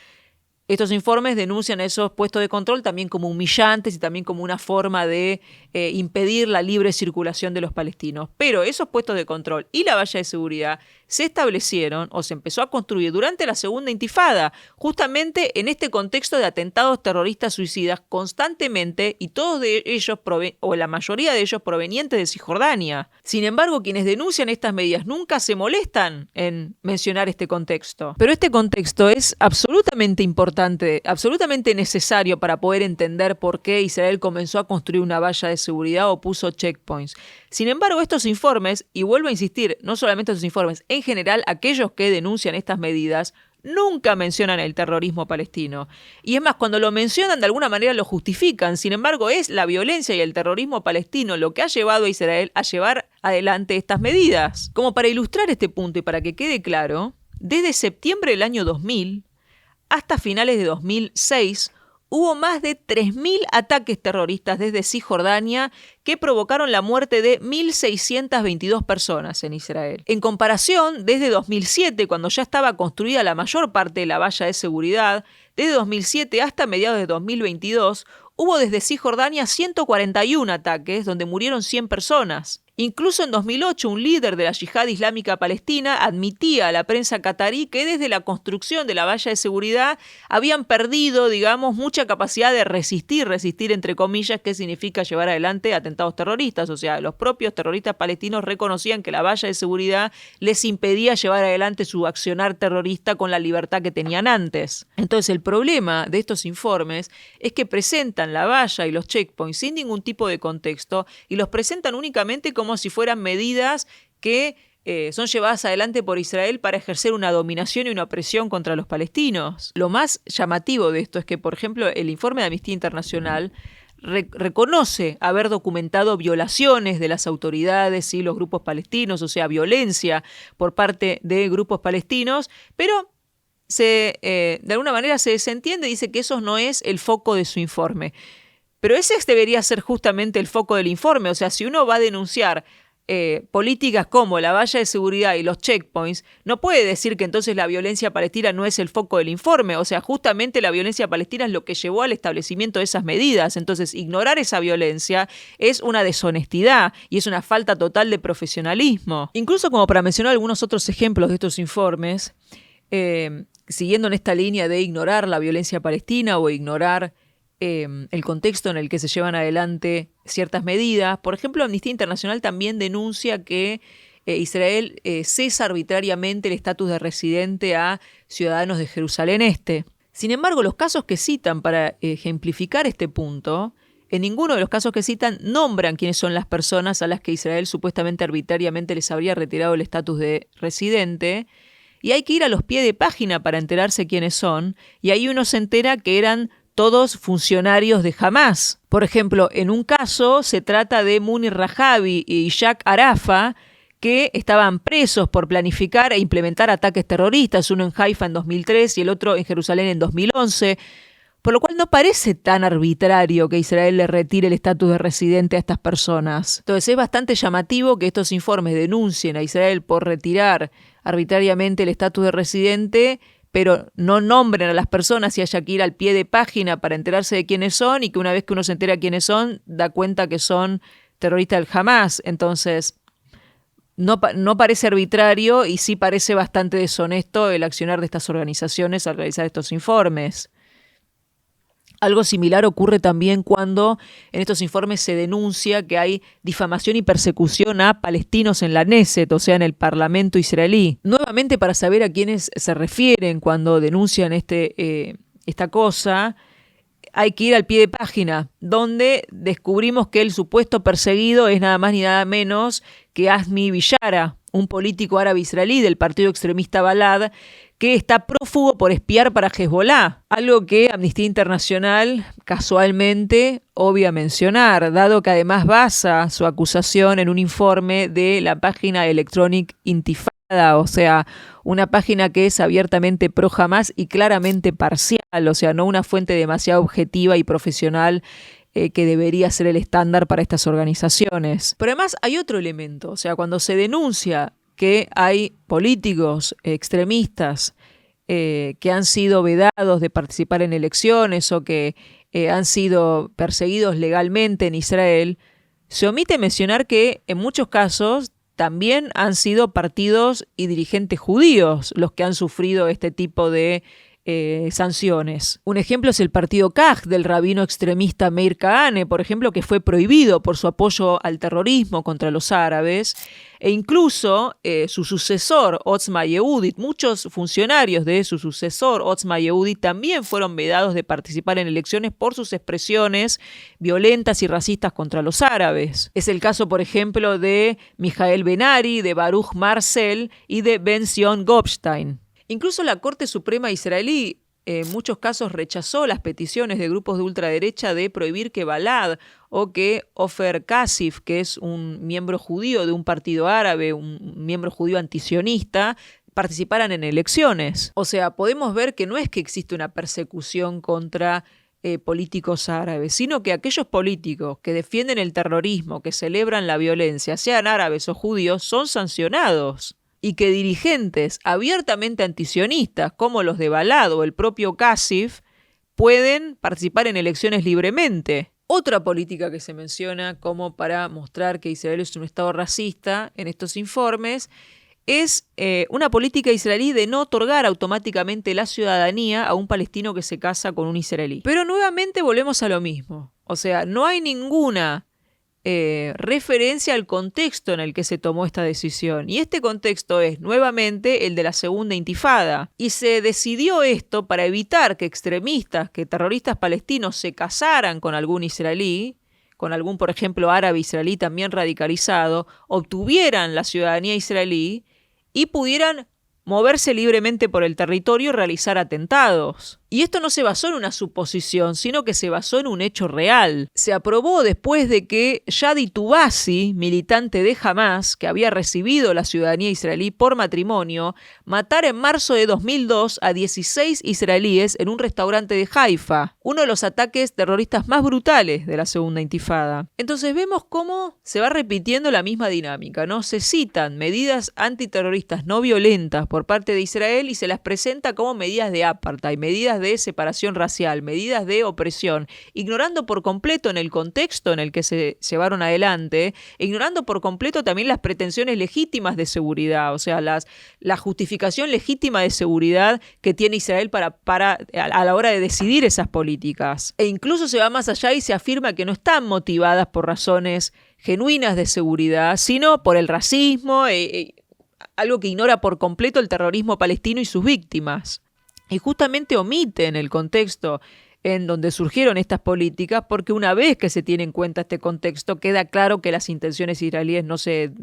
Estos informes denuncian esos puestos de control también como humillantes y también como una forma de impedir la libre circulación de los palestinos. Pero esos puestos de control y la valla de seguridad se establecieron o se empezó a construir durante la Segunda Intifada, justamente en este contexto de atentados terroristas suicidas constantemente, y todos de ellos, o la mayoría de ellos, provenientes de Cisjordania. Sin embargo, quienes denuncian estas medidas nunca se molestan en mencionar este contexto. Pero este contexto es absolutamente importante, absolutamente necesario para poder entender por qué Israel comenzó a construir una valla de seguridad o puso checkpoints. Sin embargo, estos informes, y vuelvo a insistir, no solamente estos informes, en general aquellos que denuncian estas medidas, nunca mencionan el terrorismo palestino. Y es más, cuando lo mencionan de alguna manera lo justifican. Sin embargo, es la violencia y el terrorismo palestino lo que ha llevado a Israel a llevar adelante estas medidas. Como para ilustrar este punto y para que quede claro, desde septiembre del año 2000 hasta finales de 2006, hubo más de 3.000 ataques terroristas desde Cisjordania que provocaron la muerte de 1.622 personas en Israel. En comparación, desde 2007, cuando ya estaba construida la mayor parte de la valla de seguridad, desde 2007 hasta mediados de 2022, hubo desde Cisjordania 141 ataques donde murieron 100 personas. Incluso en 2008, un líder de la Yihad Islámica Palestina admitía a la prensa catarí que desde la construcción de la valla de seguridad habían perdido, digamos, mucha capacidad de resistir entre comillas, que significa llevar adelante atentados terroristas. O sea, los propios terroristas palestinos reconocían que la valla de seguridad les impedía llevar adelante su accionar terrorista con la libertad que tenían antes. Entonces, el problema de estos informes es que presentan la valla y los checkpoints sin ningún tipo de contexto y los presentan únicamente como si fueran medidas que son llevadas adelante por Israel para ejercer una dominación y una opresión contra los palestinos. Lo más llamativo de esto es que, por ejemplo, el informe de Amnistía Internacional reconoce haber documentado violaciones de las autoridades y los grupos palestinos, o sea, violencia por parte de grupos palestinos, pero de alguna manera se desentiende y dice que eso no es el foco de su informe. Pero ese debería ser justamente el foco del informe. O sea, si uno va a denunciar políticas como la valla de seguridad y los checkpoints, no puede decir que entonces la violencia palestina no es el foco del informe. O sea, justamente la violencia palestina es lo que llevó al establecimiento de esas medidas. Entonces, ignorar esa violencia es una deshonestidad y es una falta total de profesionalismo. Incluso, como para mencionar algunos otros ejemplos de estos informes, siguiendo en esta línea de ignorar la violencia palestina o ignorar el contexto en el que se llevan adelante ciertas medidas. Por ejemplo, Amnistía Internacional también denuncia que Israel cesa arbitrariamente el estatus de residente a ciudadanos de Jerusalén Este. Sin embargo, los casos que citan para ejemplificar este punto, en ninguno de los casos que citan nombran quiénes son las personas a las que Israel supuestamente arbitrariamente les habría retirado el estatus de residente, y hay que ir a los pies de página para enterarse quiénes son, y ahí uno se entera que eran todos funcionarios de Hamás. Por ejemplo, en un caso se trata de Munir Rajavi y Jacques Arafa, que estaban presos por planificar e implementar ataques terroristas, uno en Haifa en 2003 y el otro en Jerusalén en 2011, por lo cual no parece tan arbitrario que Israel le retire el estatus de residente a estas personas. Entonces es bastante llamativo que estos informes denuncien a Israel por retirar arbitrariamente el estatus de residente, pero no nombren a las personas y haya que ir al pie de página para enterarse de quiénes son, y que una vez que uno se entera quiénes son, da cuenta que son terroristas del Hamás. Entonces, no parece arbitrario y sí parece bastante deshonesto el accionar de estas organizaciones al realizar estos informes. Algo similar ocurre también cuando en estos informes se denuncia que hay difamación y persecución a palestinos en la Knesset, o sea, en el Parlamento israelí. Nuevamente, para saber a quiénes se refieren cuando denuncian esta cosa, hay que ir al pie de página, donde descubrimos que el supuesto perseguido es nada más ni nada menos que Azmi Billara, un político árabe israelí del partido extremista Balad, que está prófugo por espiar para Hezbollah, algo que Amnistía Internacional casualmente obvia mencionar, dado que además basa su acusación en un informe de la página Electronic Intifada, o sea, una página que es abiertamente pro Hamás y claramente parcial, o sea, no una fuente demasiado objetiva y profesional que debería ser el estándar para estas organizaciones. Pero además hay otro elemento, o sea, cuando se denuncia que hay políticos extremistas que han sido vedados de participar en elecciones o que han sido perseguidos legalmente en Israel, se omite mencionar que en muchos casos también han sido partidos y dirigentes judíos los que han sufrido este tipo de sanciones. Un ejemplo es el partido Kaj del rabino extremista Meir Kahane, por ejemplo, que fue prohibido por su apoyo al terrorismo contra los árabes, e incluso su sucesor, Otzma Yehudit, muchos funcionarios de su sucesor, Otzma Yehudit, también fueron vedados de participar en elecciones por sus expresiones violentas y racistas contra los árabes. Es el caso, por ejemplo, de Mijael Ben-Ari, de Baruch Marcel y de Ben-Zion Gopstein. Incluso la Corte Suprema israelí en muchos casos rechazó las peticiones de grupos de ultraderecha de prohibir que Balad o que Ofer Kasif, que es un miembro judío de un partido árabe, un miembro judío antisionista, participaran en elecciones. O sea, podemos ver que no es que existe una persecución contra políticos árabes, sino que aquellos políticos que defienden el terrorismo, que celebran la violencia, sean árabes o judíos, son sancionados. Y que dirigentes abiertamente antisionistas, como los de Balad o el propio Kasif, pueden participar en elecciones libremente. Otra política que se menciona como para mostrar que Israel es un estado racista en estos informes es una política israelí de no otorgar automáticamente la ciudadanía a un palestino que se casa con un israelí. Pero nuevamente volvemos a lo mismo. O sea, no hay ninguna referencia al contexto en el que se tomó esta decisión. Y este contexto es nuevamente el de la segunda intifada. Y se decidió esto para evitar que extremistas, que terroristas palestinos se casaran con algún israelí, con algún, por ejemplo, árabe israelí también radicalizado, obtuvieran la ciudadanía israelí y pudieran moverse libremente por el territorio y realizar atentados. Y esto no se basó en una suposición, sino que se basó en un hecho real. Se aprobó después de que Shadi Tubasi, militante de Hamás, que había recibido la ciudadanía israelí por matrimonio, matara en marzo de 2002 a 16 israelíes en un restaurante de Haifa, uno de los ataques terroristas más brutales de la segunda intifada. Entonces vemos cómo se va repitiendo la misma dinámica, ¿no? Se citan medidas antiterroristas no violentas por parte de Israel y se las presenta como medidas de apartheid, medidas de separación racial, medidas de opresión, ignorando por completo en el contexto en el que se llevaron adelante, ignorando por completo también las pretensiones legítimas de seguridad, o sea, la justificación legítima de seguridad que tiene Israel a la hora de decidir esas políticas. E incluso se va más allá y se afirma que no están motivadas por razones genuinas de seguridad, sino por el racismo, algo que ignora por completo el terrorismo palestino y sus víctimas. Y justamente omiten el contexto en donde surgieron estas políticas, porque una vez que se tiene en cuenta este contexto, queda claro que las intenciones israelíes no se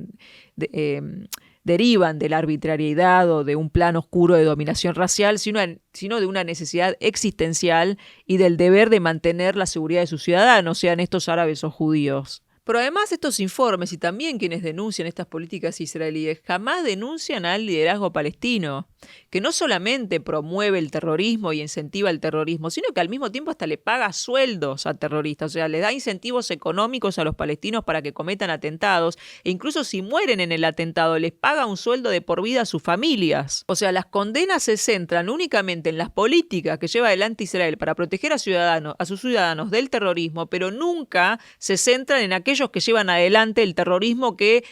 derivan de la arbitrariedad o de un plan oscuro de dominación racial, sino de una necesidad existencial y del deber de mantener la seguridad de sus ciudadanos, sean estos árabes o judíos. Pero además estos informes y también quienes denuncian estas políticas israelíes jamás denuncian al liderazgo palestino, que no solamente promueve el terrorismo y incentiva el terrorismo, sino que al mismo tiempo hasta le paga sueldos a terroristas, o sea, le da incentivos económicos a los palestinos para que cometan atentados, e incluso si mueren en el atentado les paga un sueldo de por vida a sus familias. O sea, las condenas se centran únicamente en las políticas que lleva adelante Israel para proteger a sus ciudadanos del terrorismo, pero nunca se centran en aquellos que llevan adelante el terrorismo que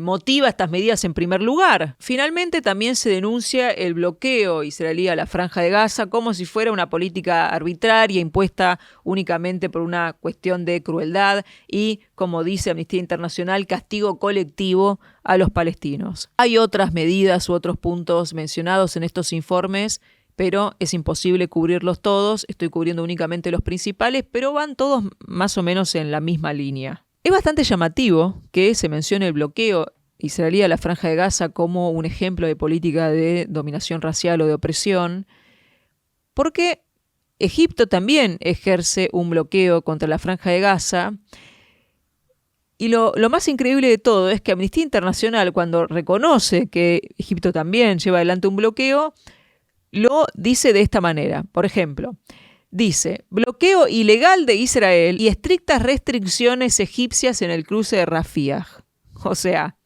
motiva estas medidas en primer lugar. Finalmente también se denuncia el bloqueo israelí a la Franja de Gaza como si fuera una política arbitraria impuesta únicamente por una cuestión de crueldad y, como dice Amnistía Internacional, castigo colectivo a los palestinos. Hay otras medidas u otros puntos mencionados en estos informes, pero es imposible cubrirlos todos. Estoy cubriendo únicamente los principales, pero van todos más o menos en la misma línea. Es bastante llamativo que se mencione el bloqueo israelí a la Franja de Gaza como un ejemplo de política de dominación racial o de opresión, porque Egipto también ejerce un bloqueo contra la Franja de Gaza. Y lo más increíble de todo es que Amnistía Internacional, cuando reconoce que Egipto también lleva adelante un bloqueo, lo dice de esta manera. Por ejemplo, dice: bloqueo ilegal de Israel y estrictas restricciones egipcias en el cruce de Rafiah. O sea,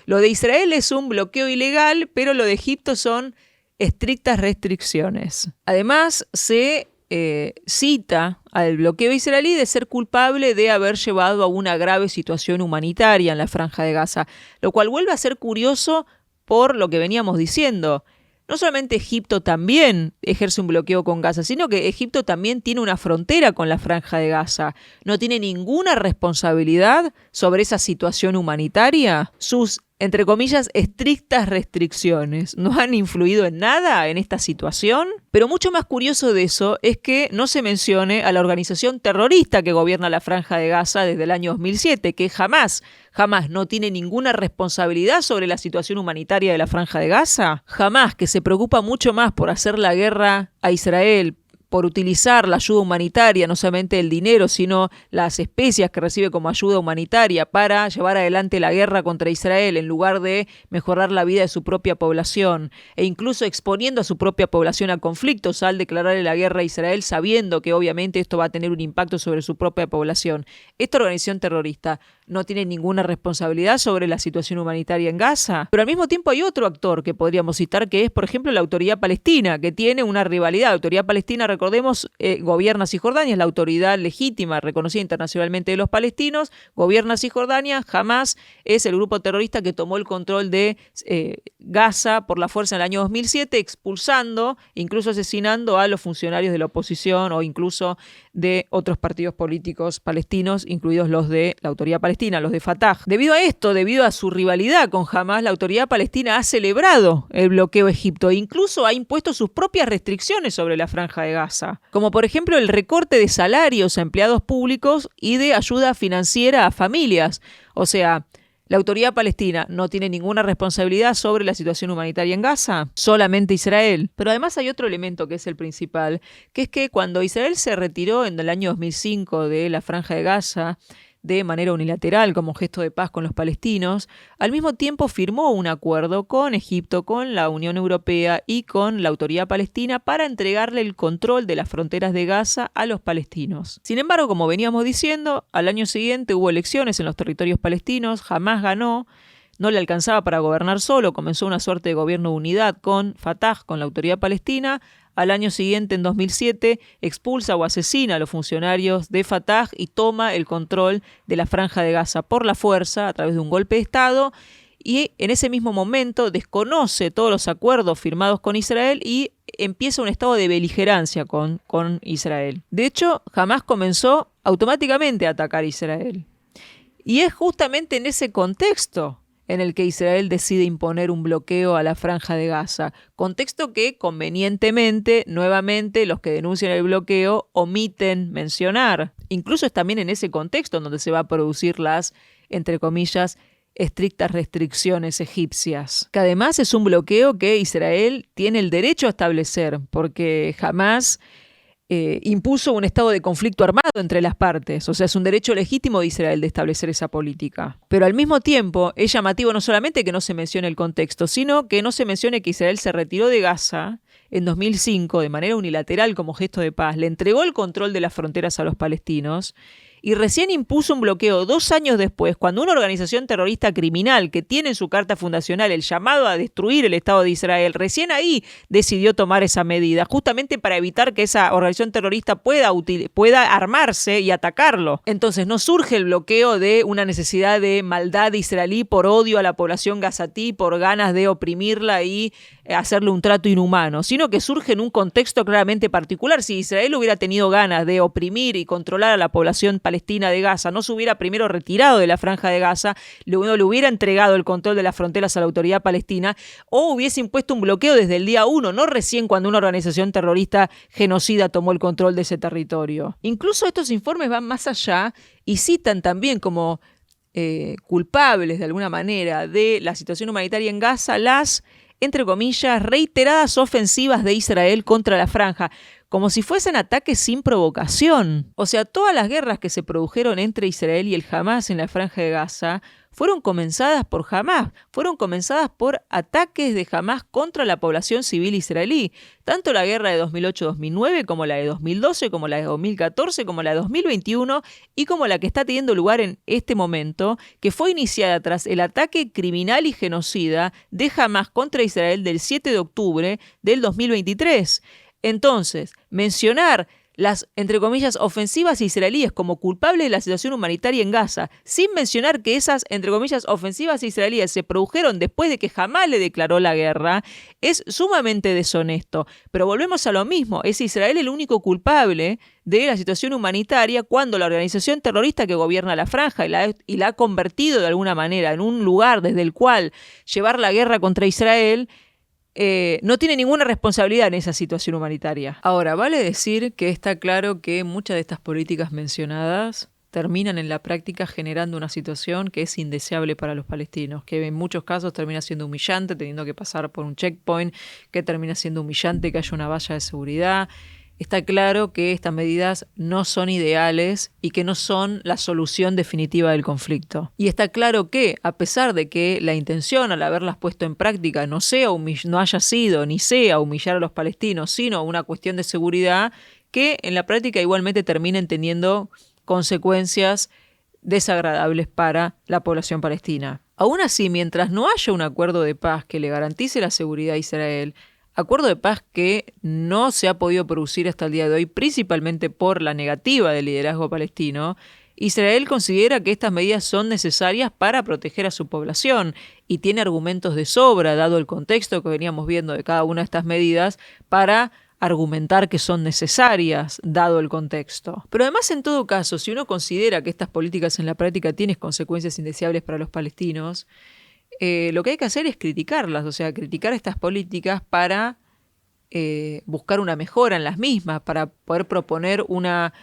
lo de Israel es un bloqueo ilegal, pero lo de Egipto son estrictas restricciones. Además, se cita al bloqueo israelí de ser culpable de haber llevado a una grave situación humanitaria en la Franja de Gaza, lo cual vuelve a ser curioso por lo que veníamos diciendo. No solamente Egipto también ejerce un bloqueo con Gaza, sino que Egipto también tiene una frontera con la Franja de Gaza. ¿No tiene ninguna responsabilidad sobre esa situación humanitaria? Sus, entre comillas, estrictas restricciones ¿no han influido en nada en esta situación? Pero mucho más curioso de eso es que no se mencione a la organización terrorista que gobierna la Franja de Gaza desde el año 2007, que jamás no tiene ninguna responsabilidad sobre la situación humanitaria de la Franja de Gaza, jamás, que se preocupa mucho más por hacer la guerra a Israel, por utilizar la ayuda humanitaria, no solamente el dinero, sino las especias que recibe como ayuda humanitaria para llevar adelante la guerra contra Israel en lugar de mejorar la vida de su propia población e incluso exponiendo a su propia población a conflictos al declararle la guerra a Israel sabiendo que obviamente esto va a tener un impacto sobre su propia población. Esta organización terrorista no tiene ninguna responsabilidad sobre la situación humanitaria en Gaza, pero al mismo tiempo hay otro actor que podríamos citar que es, por ejemplo, la Autoridad Palestina, que tiene una rivalidad. La Autoridad Palestina, recordemos, gobierna Cisjordania, es la autoridad legítima, reconocida internacionalmente de los palestinos, gobierna Cisjordania, Hamás es el grupo terrorista que tomó el control de Gaza por la fuerza en el año 2007, expulsando, incluso asesinando a los funcionarios de la oposición o incluso de otros partidos políticos palestinos, incluidos los de la Autoridad Palestina, los de Fatah. Debido a esto, debido a su rivalidad con Hamás, la Autoridad Palestina ha celebrado el bloqueo a Egipto e incluso ha impuesto sus propias restricciones sobre la Franja de Gaza, como por ejemplo el recorte de salarios a empleados públicos y de ayuda financiera a familias. O sea, la Autoridad Palestina no tiene ninguna responsabilidad sobre la situación humanitaria en Gaza, solamente Israel. Pero además hay otro elemento que es el principal, que es que cuando Israel se retiró en el año 2005 de la Franja de Gaza, de manera unilateral como gesto de paz con los palestinos, al mismo tiempo firmó un acuerdo con Egipto, con la Unión Europea y con la Autoridad Palestina para entregarle el control de las fronteras de Gaza a los palestinos. Sin embargo, como veníamos diciendo, al año siguiente hubo elecciones en los territorios palestinos, Hamás ganó, no le alcanzaba para gobernar solo, comenzó una suerte de gobierno de unidad con Fatah, con la Autoridad Palestina. Al año siguiente, en 2007, expulsa o asesina a los funcionarios de Fatah y toma el control de la Franja de Gaza por la fuerza a través de un golpe de Estado y en ese mismo momento desconoce todos los acuerdos firmados con Israel y empieza un estado de beligerancia con Israel. De hecho, Hamás comenzó automáticamente a atacar a Israel. Y es justamente en ese contexto en el que Israel decide imponer un bloqueo a la Franja de Gaza, contexto que convenientemente, nuevamente, los que denuncian el bloqueo omiten mencionar. Incluso es también en ese contexto donde se va a producir las, entre comillas, estrictas restricciones egipcias, que además es un bloqueo que Israel tiene el derecho a establecer, porque jamás impuso un estado de conflicto armado entre las partes. O sea, es un derecho legítimo de Israel de establecer esa política. Pero al mismo tiempo es llamativo no solamente que no se mencione el contexto, sino que no se mencione que Israel se retiró de Gaza en 2005 de manera unilateral como gesto de paz, le entregó el control de las fronteras a los palestinos y recién impuso un bloqueo 2 años después, cuando una organización terrorista criminal que tiene en su carta fundacional el llamado a destruir el Estado de Israel, recién ahí decidió tomar esa medida, justamente para evitar que esa organización terrorista pueda armarse y atacarlo. Entonces no surge el bloqueo de una necesidad de maldad israelí por odio a la población gazatí, por ganas de oprimirla y hacerle un trato inhumano, sino que surge en un contexto claramente particular. Si Israel hubiera tenido ganas de oprimir y controlar a la población palestina de Gaza, no se hubiera primero retirado de la Franja de Gaza, le hubiera entregado el control de las fronteras a la Autoridad Palestina o hubiese impuesto un bloqueo desde el día 1, no recién cuando una organización terrorista genocida tomó el control de ese territorio. Incluso estos informes van más allá y citan también como culpables de alguna manera de la situación humanitaria en Gaza las, entre comillas, reiteradas ofensivas de Israel contra la franja, como si fuesen ataques sin provocación. O sea, todas las guerras que se produjeron entre Israel y el Hamás en la Franja de Gaza fueron comenzadas por Hamás, fueron comenzadas por ataques de Hamás contra la población civil israelí. Tanto la guerra de 2008-2009 como la de 2012, como la de 2014, como la de 2021 y como la que está teniendo lugar en este momento, que fue iniciada tras el ataque criminal y genocida de Hamás contra Israel del 7 de octubre del 2023. Entonces, mencionar las, entre comillas, ofensivas israelíes como culpables de la situación humanitaria en Gaza, sin mencionar que esas, entre comillas, ofensivas israelíes se produjeron después de que Hamás le declaró la guerra, es sumamente deshonesto. Pero volvemos a lo mismo, es Israel el único culpable de la situación humanitaria cuando la organización terrorista que gobierna la franja y la ha convertido de alguna manera en un lugar desde el cual llevar la guerra contra Israel, no tiene ninguna responsabilidad en esa situación humanitaria. Ahora, vale decir que está claro que muchas de estas políticas mencionadas terminan en la práctica generando una situación que es indeseable para los palestinos, que en muchos casos termina siendo humillante, teniendo que pasar por un checkpoint, que termina siendo humillante que haya una valla de seguridad. Está claro que estas medidas no son ideales y que no son la solución definitiva del conflicto. Y está claro que, a pesar de que la intención al haberlas puesto en práctica no haya sido ni sea humillar a los palestinos, sino una cuestión de seguridad, que en la práctica igualmente terminen teniendo consecuencias desagradables para la población palestina. Aún así, mientras no haya un acuerdo de paz que le garantice la seguridad a Israel, acuerdo de paz que no se ha podido producir hasta el día de hoy, principalmente por la negativa del liderazgo palestino, Israel considera que estas medidas son necesarias para proteger a su población y tiene argumentos de sobra, dado el contexto que veníamos viendo de cada una de estas medidas, para argumentar que son necesarias, dado el contexto. Pero además, en todo caso, si uno considera que estas políticas en la práctica tienen consecuencias indeseables para los palestinos, lo que hay que hacer es criticarlas, o sea, criticar estas políticas para buscar una mejora en las mismas, para poder proponer una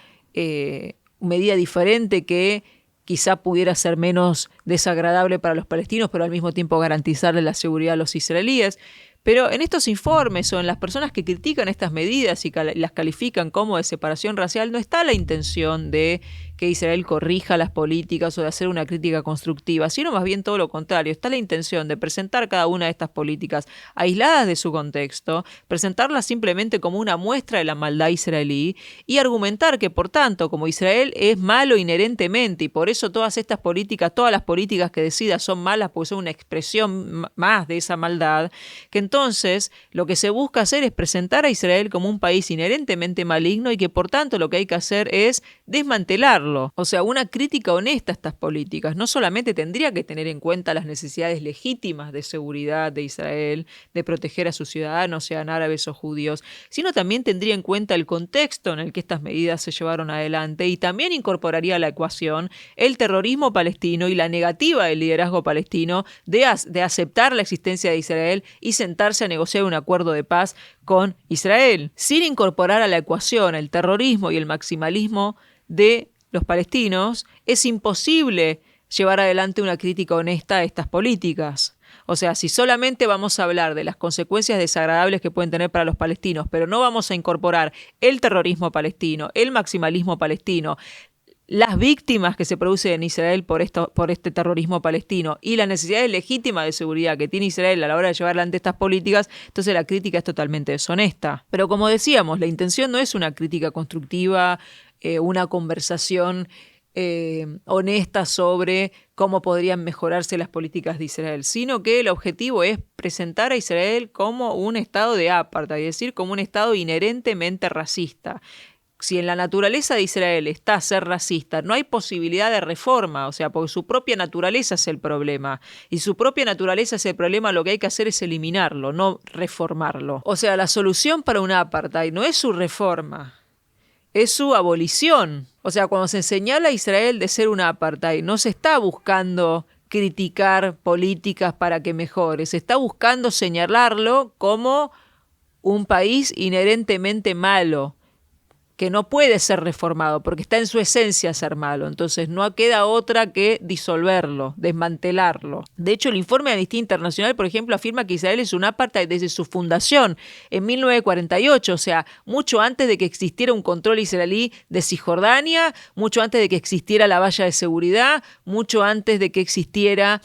medida diferente que quizá pudiera ser menos desagradable para los palestinos, pero al mismo tiempo garantizarle la seguridad a los israelíes. Pero en estos informes o en las personas que critican estas medidas y las califican como de separación racial, no está la intención de que Israel corrija las políticas o de hacer una crítica constructiva, sino más bien todo lo contrario. Está la intención de presentar cada una de estas políticas aisladas de su contexto, presentarlas simplemente como una muestra de la maldad israelí y argumentar que, por tanto, como Israel es malo inherentemente y por eso todas estas políticas, todas las políticas que decida son malas porque son una expresión más de esa maldad, que entonces lo que se busca hacer es presentar a Israel como un país inherentemente maligno y que por tanto lo que hay que hacer es desmantelarlo. O sea, una crítica honesta a estas políticas no solamente tendría que tener en cuenta las necesidades legítimas de seguridad de Israel, de proteger a sus ciudadanos, sean árabes o judíos, sino también tendría en cuenta el contexto en el que estas medidas se llevaron adelante y también incorporaría a la ecuación el terrorismo palestino y la negativa del liderazgo palestino de aceptar la existencia de Israel y sentarse a negociar un acuerdo de paz con Israel, sin incorporar a la ecuación el terrorismo y el maximalismo de los palestinos. Es imposible llevar adelante una crítica honesta a estas políticas. O sea, si solamente vamos a hablar de las consecuencias desagradables que pueden tener para los palestinos, pero no vamos a incorporar el terrorismo palestino, el maximalismo palestino, las víctimas que se producen en Israel por este terrorismo palestino y las necesidades legítimas de seguridad que tiene Israel a la hora de llevar adelante estas políticas, entonces la crítica es totalmente deshonesta. Pero como decíamos, la intención no es una crítica constructiva, una conversación honesta sobre cómo podrían mejorarse las políticas de Israel, sino que el objetivo es presentar a Israel como un estado de apartheid, es decir, como un estado inherentemente racista. Si en la naturaleza de Israel está ser racista, no hay posibilidad de reforma, o sea, porque su propia naturaleza es el problema. Y su propia naturaleza es el problema, lo que hay que hacer es eliminarlo, no reformarlo. O sea, la solución para un apartheid no es su reforma, es su abolición. O sea, cuando se señala a Israel de ser un apartheid, no se está buscando criticar políticas para que mejore, se está buscando señalarlo como un país inherentemente malo, que no puede ser reformado porque está en su esencia ser malo. Entonces no queda otra que disolverlo, desmantelarlo. De hecho, el informe de Amnistía Internacional, por ejemplo, afirma que Israel es un apartheid desde su fundación en 1948, o sea, mucho antes de que existiera un control israelí de Cisjordania, mucho antes de que existiera la valla de seguridad, mucho antes de que existiera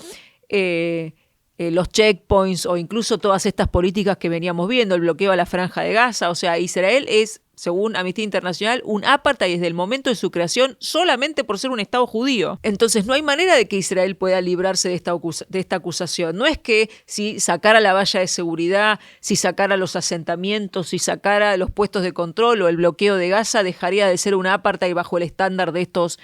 los checkpoints o incluso todas estas políticas que veníamos viendo, el bloqueo a la Franja de Gaza. O sea, Israel es, según Amnistía Internacional, un apartheid desde el momento de su creación solamente por ser un Estado judío. Entonces no hay manera de que Israel pueda librarse de esta acusación. No es que si sacara la valla de seguridad, si sacara los asentamientos, si sacara los puestos de control o el bloqueo de Gaza, dejaría de ser un apartheid bajo el estándar de estos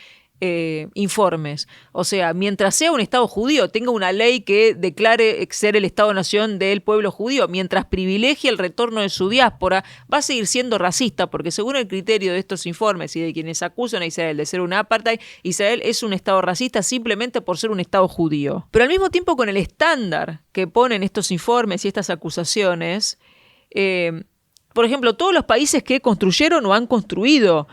informes. O sea, mientras sea un Estado judío, tenga una ley que declare ser el Estado-nación del pueblo judío, mientras privilegie el retorno de su diáspora, va a seguir siendo racista, porque según el criterio de estos informes y de quienes acusan a Israel de ser un apartheid, Israel es un Estado racista simplemente por ser un Estado judío. Pero al mismo tiempo, con el estándar que ponen estos informes y estas acusaciones, por ejemplo, todos los países que construyeron o han construido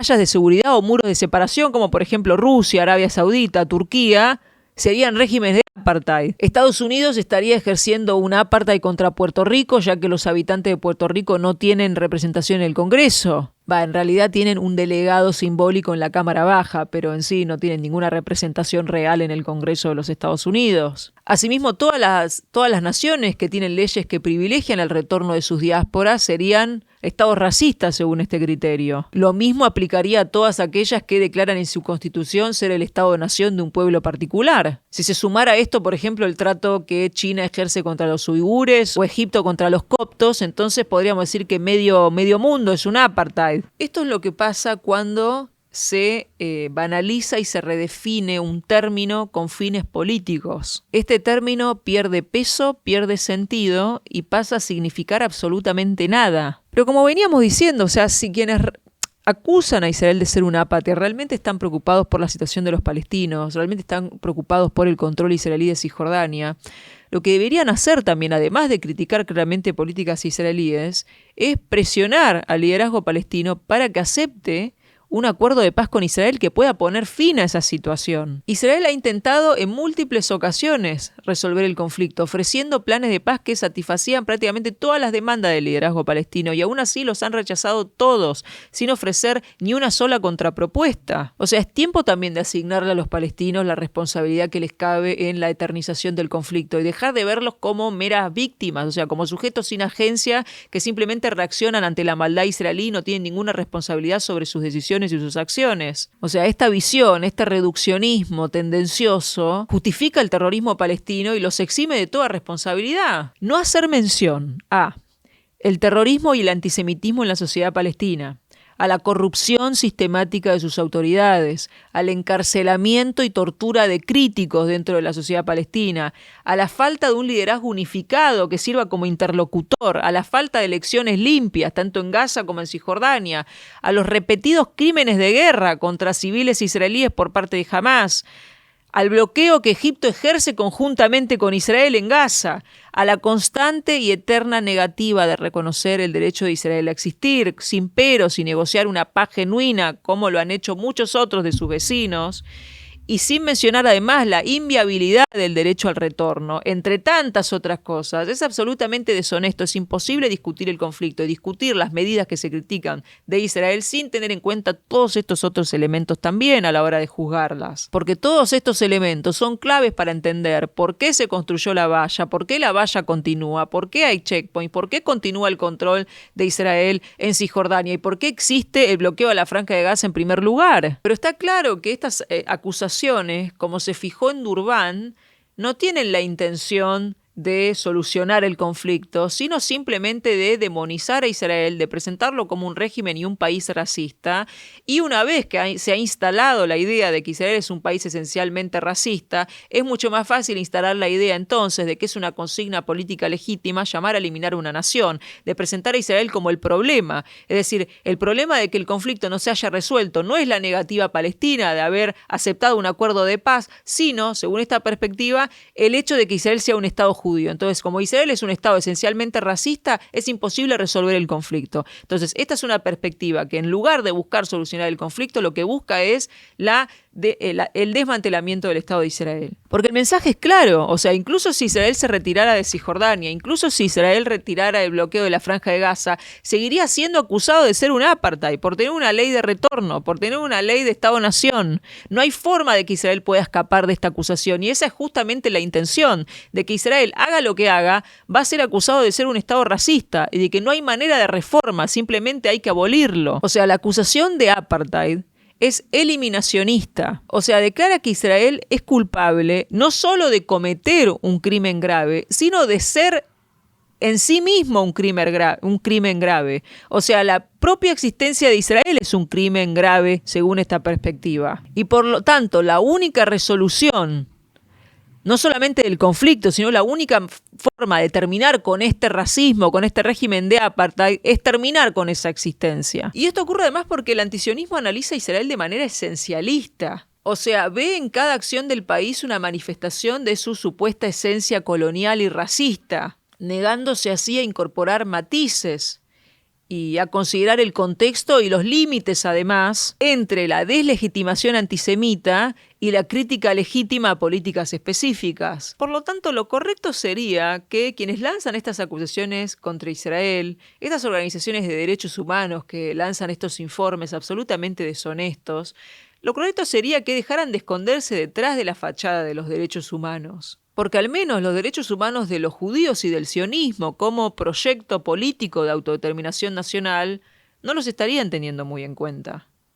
vallas de seguridad o muros de separación, como por ejemplo Rusia, Arabia Saudita, Turquía, serían regímenes de apartheid. Estados Unidos estaría ejerciendo un apartheid contra Puerto Rico, ya que los habitantes de Puerto Rico no tienen representación en el Congreso. En realidad tienen un delegado simbólico en la Cámara Baja, pero en sí no tienen ninguna representación real en el Congreso de los Estados Unidos. Asimismo, todas las naciones que tienen leyes que privilegian el retorno de sus diásporas serían estados racistas según este criterio. Lo mismo aplicaría a todas aquellas que declaran en su constitución ser el Estado-nación de un pueblo particular. Si se sumara a esto, por ejemplo, el trato que China ejerce contra los uigures o Egipto contra los coptos, entonces podríamos decir que medio mundo es un apartheid. Esto es lo que pasa cuando se banaliza y se redefine un término con fines políticos. Este término pierde peso, pierde sentido y pasa a significar absolutamente nada. Pero como veníamos diciendo, o sea, si quienes acusan a Israel de ser un apátrida realmente están preocupados por la situación de los palestinos, realmente están preocupados por el control israelí de Cisjordania, lo que deberían hacer también, además de criticar claramente políticas israelíes, es presionar al liderazgo palestino para que acepte un acuerdo de paz con Israel que pueda poner fin a esa situación. Israel ha intentado en múltiples ocasiones resolver el conflicto, ofreciendo planes de paz que satisfacían prácticamente todas las demandas del liderazgo palestino, y aún así los han rechazado todos, sin ofrecer ni una sola contrapropuesta. O sea, es tiempo también de asignarle a los palestinos la responsabilidad que les cabe en la eternización del conflicto y dejar de verlos como meras víctimas, o sea, como sujetos sin agencia que simplemente reaccionan ante la maldad israelí y no tienen ninguna responsabilidad sobre sus decisiones y sus acciones. O sea, esta visión, este reduccionismo tendencioso justifica el terrorismo palestino y los exime de toda responsabilidad. No hacer mención a el terrorismo y el antisemitismo en la sociedad palestina, a la corrupción sistemática de sus autoridades, al encarcelamiento y tortura de críticos dentro de la sociedad palestina, a la falta de un liderazgo unificado que sirva como interlocutor, a la falta de elecciones limpias, tanto en Gaza como en Cisjordania, a los repetidos crímenes de guerra contra civiles israelíes por parte de Hamás, al bloqueo que Egipto ejerce conjuntamente con Israel en Gaza, a la constante y eterna negativa de reconocer el derecho de Israel a existir, sin peros y negociar una paz genuina, como lo han hecho muchos otros de sus vecinos, y sin mencionar además la inviabilidad del derecho al retorno, entre tantas otras cosas. Es absolutamente deshonesto, es imposible discutir el conflicto y discutir las medidas que se critican de Israel sin tener en cuenta todos estos otros elementos también a la hora de juzgarlas. Porque todos estos elementos son claves para entender por qué se construyó la valla, por qué la valla continúa, por qué hay checkpoints, por qué continúa el control de Israel en Cisjordania y por qué existe el bloqueo a la Franja de Gaza en primer lugar. Pero está claro que estas acusaciones, como se fijó en Durban, no tienen la intención de solucionar el conflicto, sino simplemente de demonizar a Israel, de presentarlo como un régimen y un país racista, y una vez que se ha instalado la idea de que Israel es un país esencialmente racista, es mucho más fácil instalar la idea entonces de que es una consigna política legítima llamar a eliminar una nación, de presentar a Israel como el problema. Es decir, el problema de que el conflicto no se haya resuelto no es la negativa palestina de haber aceptado un acuerdo de paz, sino, según esta perspectiva, el hecho de que Israel sea un Estado judío judío. Entonces, como Israel es un Estado esencialmente racista, es imposible resolver el conflicto. Entonces, esta es una perspectiva que en lugar de buscar solucionar el conflicto, lo que busca es el desmantelamiento del Estado de Israel. Porque el mensaje es claro, o sea, incluso si Israel se retirara de Cisjordania, incluso si Israel retirara el bloqueo de la Franja de Gaza, seguiría siendo acusado de ser un apartheid, por tener una ley de retorno, por tener una ley de Estado-nación. No hay forma de que Israel pueda escapar de esta acusación, y esa es justamente la intención, de que Israel haga lo que haga, va a ser acusado de ser un Estado racista, y de que no hay manera de reforma, simplemente hay que abolirlo. O sea, la acusación de apartheid es eliminacionista, o sea, declara que Israel es culpable no solo de cometer un crimen grave, sino de ser en sí mismo un crimen grave. O sea, la propia existencia de Israel es un crimen grave según esta perspectiva. Y por lo tanto, la única resolución, no solamente del conflicto, sino la única forma de terminar con este racismo, con este régimen de apartheid, es terminar con esa existencia. Y esto ocurre además porque el antisionismo analiza a Israel de manera esencialista. O sea, ve en cada acción del país una manifestación de su supuesta esencia colonial y racista, negándose así a incorporar matices y a considerar el contexto y los límites, además, entre la deslegitimación antisemita y la crítica legítima a políticas específicas. Por lo tanto, lo correcto sería que quienes lanzan estas acusaciones contra Israel, estas organizaciones de derechos humanos que lanzan estos informes absolutamente deshonestos, lo correcto sería que dejaran de esconderse detrás de la fachada de los derechos humanos. Porque al menos los derechos humanos de los judíos y del sionismo como proyecto político de autodeterminación nacional no los estarían teniendo muy en cuenta.